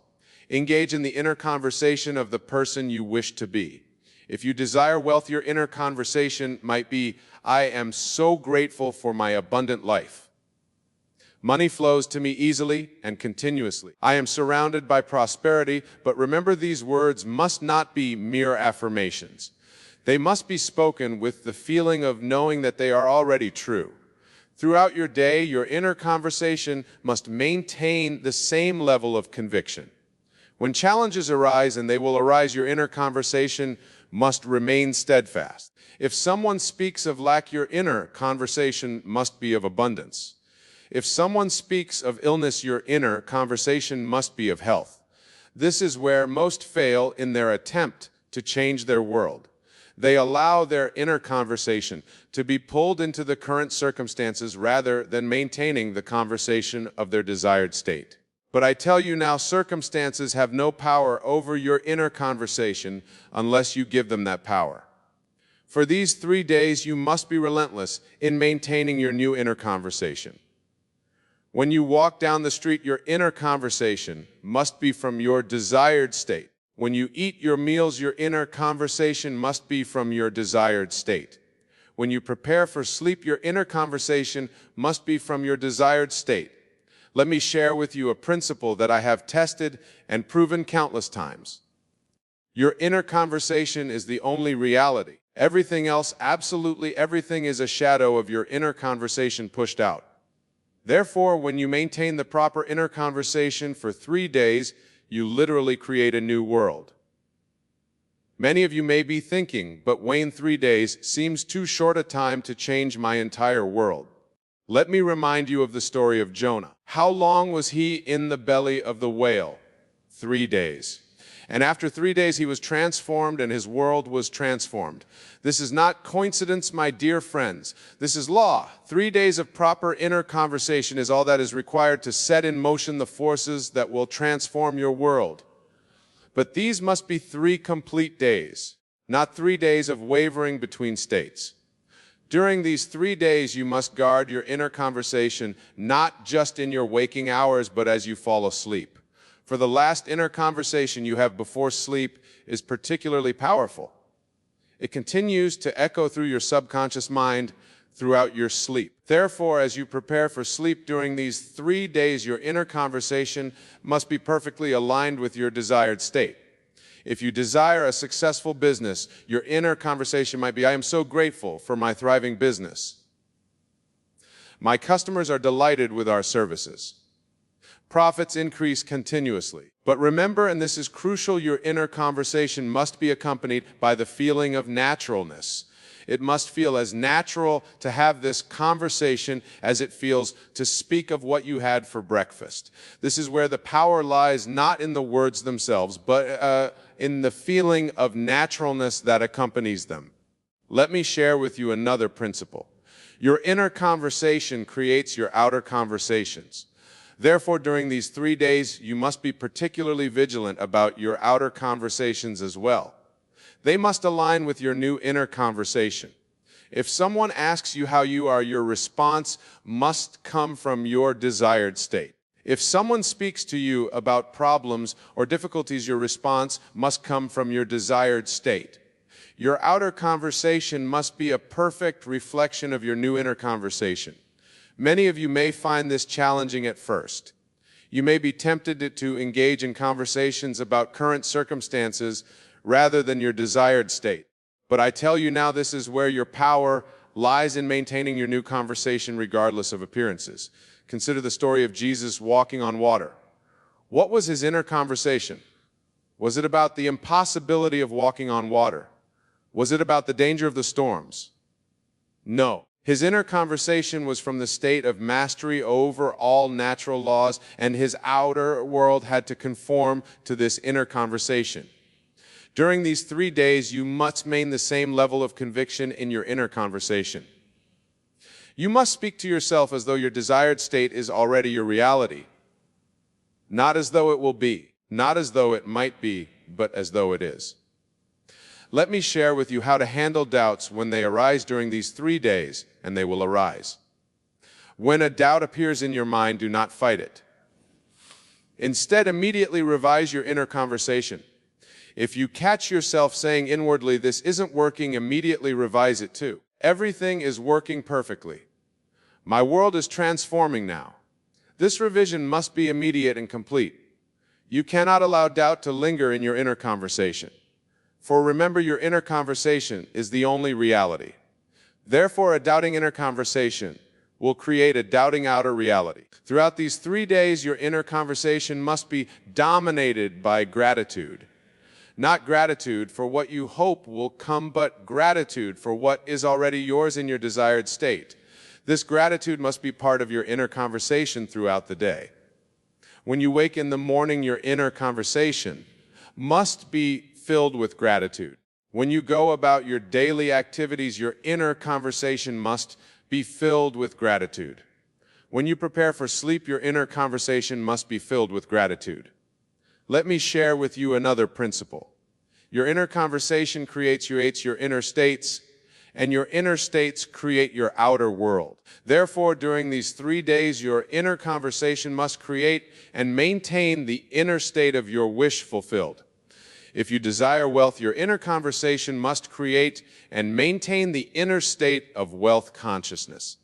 Engage in the inner conversation of the person you wish to be. If you desire wealth, your inner conversation might be, I am so grateful for my abundant life. Money flows to me easily and continuously. I am surrounded by prosperity, but remember, these words must not be mere affirmations. They must be spoken with the feeling of knowing that they are already true. Throughout your day, your inner conversation must maintain the same level of conviction. When challenges arise, and they will arise, your inner conversation must remain steadfast. If someone speaks of lack, your inner conversation must be of abundance. If someone speaks of illness, your inner conversation must be of health. This is where most fail in their attempt to change their world. They allow their inner conversation to be pulled into the current circumstances rather than maintaining the conversation of their desired state. But I tell you now, circumstances have no power over your inner conversation unless you give them that power. For these 3 days, you must be relentless in maintaining your new inner conversation. When you walk down the street, your inner conversation must be from your desired state. When you eat your meals, your inner conversation must be from your desired state. When you prepare for sleep, your inner conversation must be from your desired state. Let me share with you a principle that I have tested and proven countless times. Your inner conversation is the only reality. Everything else, absolutely everything, is a shadow of your inner conversation pushed out. Therefore, when you maintain the proper inner conversation for 3 days, you literally create a new world. Many of you may be thinking, but Wayne, 3 days seems too short a time to change my entire world. Let me remind you of the story of Jonah. How long was he in the belly of the whale? 3 days. And after 3 days he was transformed, and his world was transformed. This is not coincidence, my dear friends. This is law. 3 days of proper inner conversation is all that is required to set in motion the forces that will transform your world. But these must be 3 complete days, not 3 days of wavering between states. During these 3 days, you must guard your inner conversation, not just in your waking hours, but as you fall asleep. For the last inner conversation you have before sleep is particularly powerful. It continues to echo through your subconscious mind throughout your sleep. Therefore, as you prepare for sleep during these 3 days, your inner conversation must be perfectly aligned with your desired state. If you desire a successful business, your inner conversation might be, I am so grateful for my thriving business. My customers are delighted with our services. Profits increase continuously. But remember, and this is crucial, your inner conversation must be accompanied by the feeling of naturalness. It must feel as natural to have this conversation as it feels to speak of what you had for breakfast. This is where the power lies, not in the words themselves, but in the feeling of naturalness that accompanies them. Let me share with you another principle. Your inner conversation creates your outer conversations. Therefore, during these 3 days, you must be particularly vigilant about your outer conversations as well. They must align with your new inner conversation. If someone asks you how you are, your response must come from your desired state. If someone speaks to you about problems or difficulties, your response must come from your desired state. Your outer conversation must be a perfect reflection of your new inner conversation. Many of you may find this challenging at first. You may be tempted to engage in conversations about current circumstances rather than your desired state. But I tell you now, this is where your power lies, in maintaining your new conversation regardless of appearances. Consider the story of Jesus walking on water. What was his inner conversation? Was it about the impossibility of walking on water? Was it about the danger of the storms? No. His inner conversation was from the state of mastery over all natural laws, and his outer world had to conform to this inner conversation. During these 3 days, you must maintain the same level of conviction in your inner conversation. You must speak to yourself as though your desired state is already your reality, not as though it will be, not as though it might be, but as though it is. Let me share with you how to handle doubts when they arise during these 3 days, and they will arise. When a doubt appears in your mind, do not fight it. Instead, immediately revise your inner conversation. If you catch yourself saying inwardly, "This isn't working," immediately revise it too. Everything is working perfectly. My world is transforming now. This revision must be immediate and complete. You cannot allow doubt to linger in your inner conversation. For remember, your inner conversation is the only reality. Therefore, a doubting inner conversation will create a doubting outer reality. Throughout these 3 days, your inner conversation must be dominated by gratitude. Not gratitude for what you hope will come, but gratitude for what is already yours in your desired state. This gratitude must be part of your inner conversation throughout the day. When you wake in the morning, your inner conversation must be filled with gratitude. When you go about your daily activities, your inner conversation must be filled with gratitude. When you prepare for sleep, your inner conversation must be filled with gratitude. Let me share with you another principle. Your inner conversation creates your inner states, and your inner states create your outer world. Therefore, during these 3 days, your inner conversation must create and maintain the inner state of your wish fulfilled. If you desire wealth, your inner conversation must create and maintain the inner state of wealth consciousness.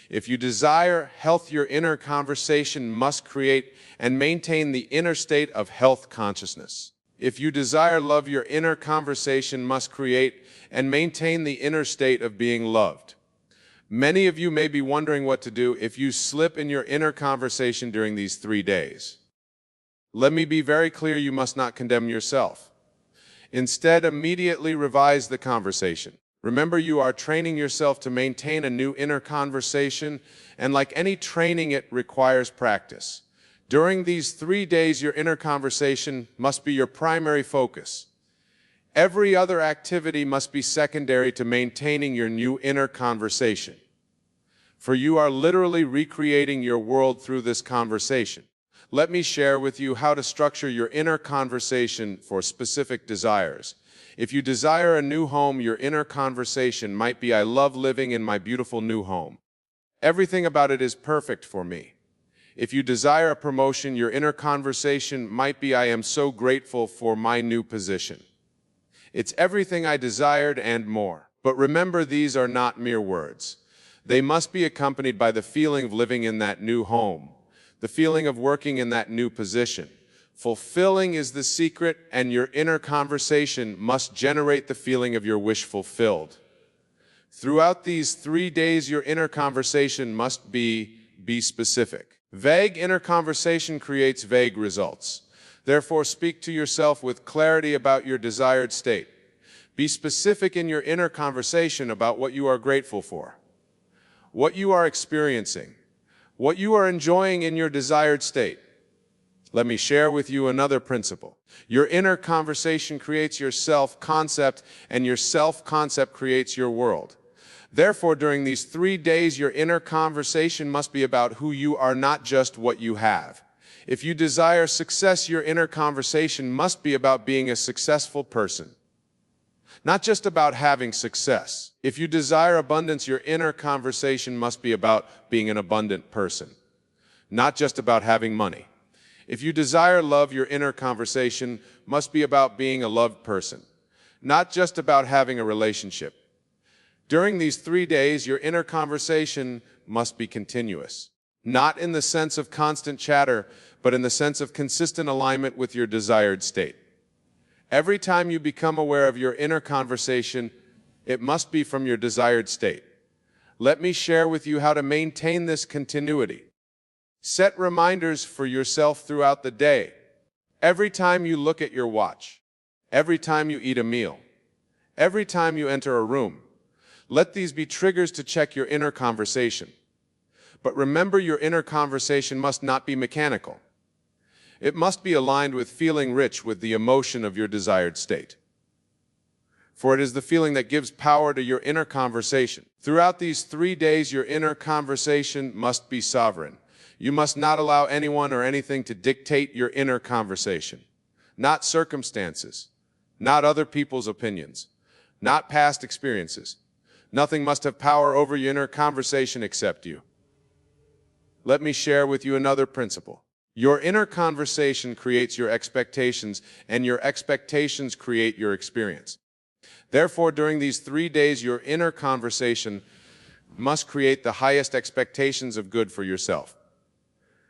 If you desire health, your inner conversation must create and maintain the inner state of health consciousness. If you desire love, your inner conversation must create and maintain the inner state of being loved. Many of you may be wondering what to do if you slip in your inner conversation during these 3 days. Let me be very clear, you must not condemn yourself. Instead, immediately revise the conversation. Remember, you are training yourself to maintain a new inner conversation, and like any training, it requires practice. During these 3 days, your inner conversation must be your primary focus. Every other activity must be secondary to maintaining your new inner conversation. For you are literally recreating your world through this conversation. Let me share with you how to structure your inner conversation for specific desires. If you desire a new home, your inner conversation might be, "I love living in my beautiful new home. Everything about it is perfect for me." If you desire a promotion, your inner conversation might be, "I am so grateful for my new position. It's everything I desired and more." But remember, these are not mere words. They must be accompanied by the feeling of living in that new home, the feeling of working in that new position. Fulfilling is the secret, and your inner conversation must generate the feeling of your wish fulfilled. Throughout these 3 days, your inner conversation must be specific. Vague inner conversation creates vague results. Therefore, speak to yourself with clarity about your desired state. Be specific in your inner conversation about what you are grateful for, what you are experiencing, what you are enjoying in your desired state. Let me share with you another principle. Your inner conversation creates your self-concept, and your self-concept creates your world. Therefore, during these 3 days, your inner conversation must be about who you are, not just what you have. If you desire success, your inner conversation must be about being a successful person, not just about having success. If you desire abundance, your inner conversation must be about being an abundant person, not just about having money. If you desire love, your inner conversation must be about being a loved person, not just about having a relationship. During these 3 days, your inner conversation must be continuous, not in the sense of constant chatter, but in the sense of consistent alignment with your desired state. Every time you become aware of your inner conversation, it must be from your desired state. Let me share with you how to maintain this continuity. Set reminders for yourself throughout the day. Every time you look at your watch, every time you eat a meal, every time you enter a room, let these be triggers to check your inner conversation. But remember, your inner conversation must not be mechanical. It must be aligned with feeling rich with the emotion of your desired state. For it is the feeling that gives power to your inner conversation. Throughout these 3 days, your inner conversation must be sovereign. You must not allow anyone or anything to dictate your inner conversation. Not circumstances, not other people's opinions, not past experiences. Nothing must have power over your inner conversation except you. Let me share with you another principle. Your inner conversation creates your expectations, and your expectations create your experience. Therefore, during these 3 days, your inner conversation must create the highest expectations of good for yourself.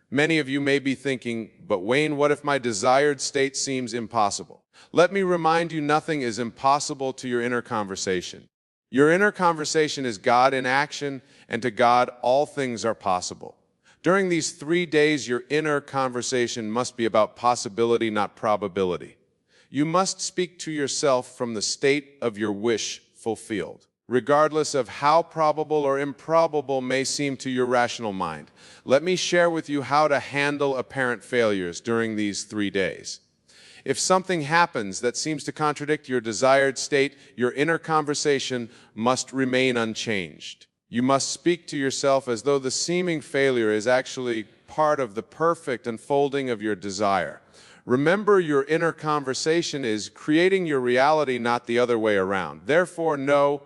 Many of you may be thinking, but Wayne, what if my desired state seems impossible? Let me remind you, nothing is impossible to your inner conversation. Your inner conversation is God in action, and to God, all things are possible. During these 3 days, your inner conversation must be about possibility, not probability. You must speak to yourself from the state of your wish fulfilled, regardless of how probable or improbable may seem to your rational mind. Let me share with you how to handle apparent failures during these 3 days. If something happens that seems to contradict your desired state, your inner conversation must remain unchanged. You must speak to yourself as though the seeming failure is actually part of the perfect unfolding of your desire. Remember, your inner conversation is creating your reality, not the other way around. Therefore, no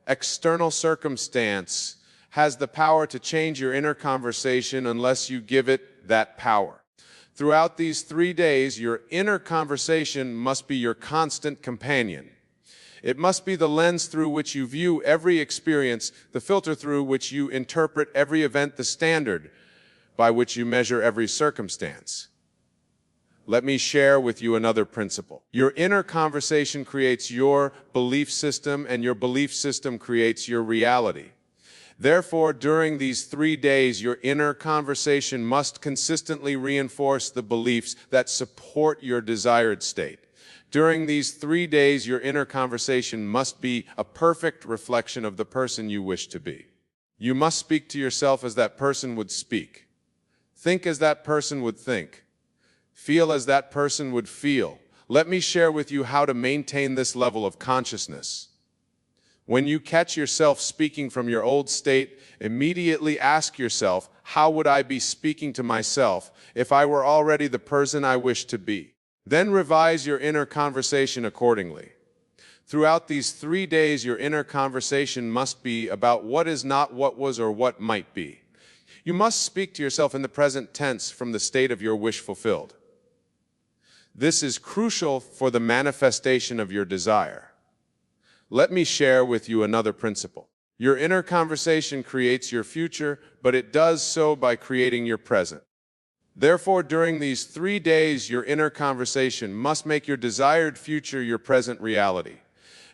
external circumstance has the power to change your inner conversation unless you give it that power. Throughout these 3 days, your inner conversation must be your constant companion. It must be the lens through which you view every experience, the filter through which you interpret every event, the standard by which you measure every circumstance. Let me share with you another principle. Your inner conversation creates your belief system, and your belief system creates your reality. Therefore, during these 3 days, your inner conversation must consistently reinforce the beliefs that support your desired state. During these 3 days, your inner conversation must be a perfect reflection of the person you wish to be. You must speak to yourself as that person would speak. Think as that person would think. Feel as that person would feel. Let me share with you how to maintain this level of consciousness. When you catch yourself speaking from your old state, immediately ask yourself, how would I be speaking to myself if I were already the person I wish to be? Then revise your inner conversation accordingly. Throughout these 3 days, your inner conversation must be about what is not, what was, or what might be. You must speak to yourself in the present tense from the state of your wish fulfilled. This is crucial for the manifestation of your desire. Let me share with you another principle. Your inner conversation creates your future, but it does so by creating your present. Therefore, during these 3 days, your inner conversation must make your desired future your present reality.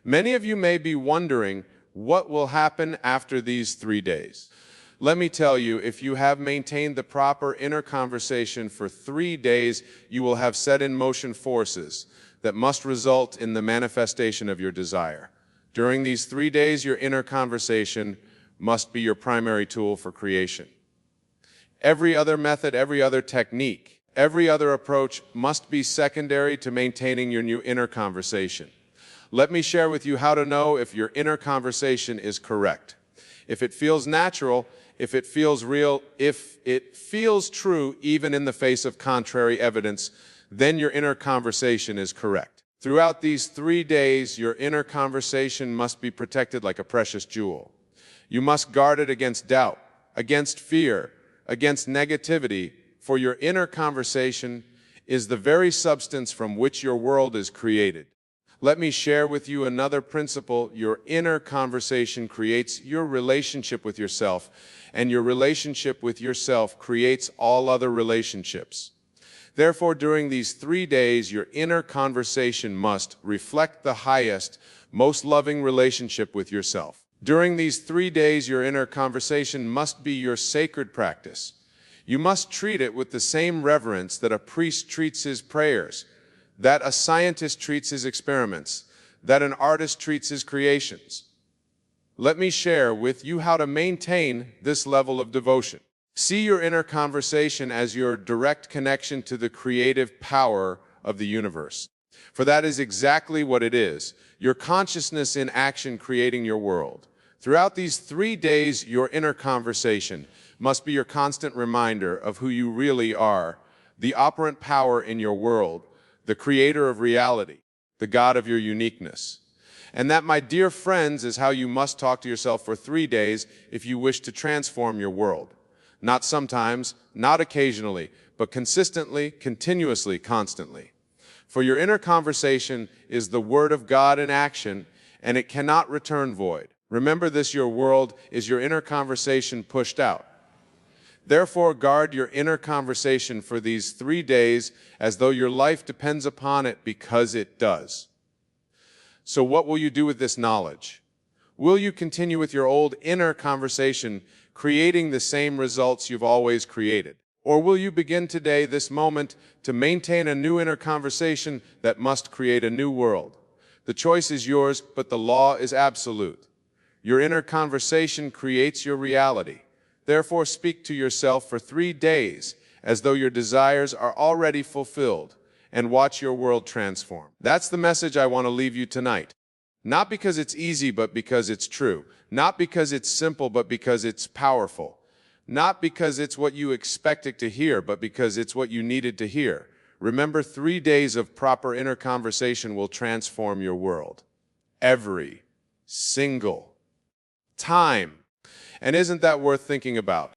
Many of you may be wondering what will happen after these 3 days. Let me tell you, if you have maintained the proper inner conversation for 3 days, you will have set in motion forces that must result in the manifestation of your desire. During these 3 days, your inner conversation must be your primary tool for creation. Every other method, every other technique, every other approach must be secondary to maintaining your new inner conversation. Let me share with you how to know if your inner conversation is correct. If it feels natural, if it feels real, if it feels true even in the face of contrary evidence, then your inner conversation is correct. Throughout these 3 days, your inner conversation must be protected like a precious jewel. You must guard it against doubt, against fear, against negativity, for your inner conversation is the very substance from which your world is created. Let me share with you another principle. Your inner conversation creates your relationship with yourself, and your relationship with yourself creates all other relationships. Therefore, during these 3 days, your inner conversation must reflect the highest, most loving relationship with yourself. During these 3 days, your inner conversation must be your sacred practice. You must treat it with the same reverence that a priest treats his prayers, that a scientist treats his experiments, that an artist treats his creations. Let me share with you how to maintain this level of devotion. See your inner conversation as your direct connection to the creative power of the universe. For that is exactly what it is, your consciousness in action creating your world. Throughout these 3 days, your inner conversation must be your constant reminder of who you really are, the operant power in your world, the creator of reality, the God of your uniqueness. And that, my dear friends, is how you must talk to yourself for 3 days if you wish to transform your world. Not sometimes, not occasionally, but consistently, continuously, constantly. For your inner conversation is the Word of God in action, and it cannot return void. Remember this, your world is your inner conversation pushed out. Therefore, guard your inner conversation for these 3 days as though your life depends upon it, because it does. So what will you do with this knowledge? Will you continue with your old inner conversation, creating the same results you've always created? Or will you begin today, this moment, to maintain a new inner conversation that must create a new world? The choice is yours, but the law is absolute. Your inner conversation creates your reality. Therefore, speak to yourself for 3 days as though your desires are already fulfilled, and watch your world transform. That's the message I want to leave you tonight. Not because it's easy, but because it's true. Not because it's simple, but because it's powerful. Not because it's what you expected to hear, but because it's what you needed to hear. Remember, 3 days of proper inner conversation will transform your world. Every single time. And isn't that worth thinking about?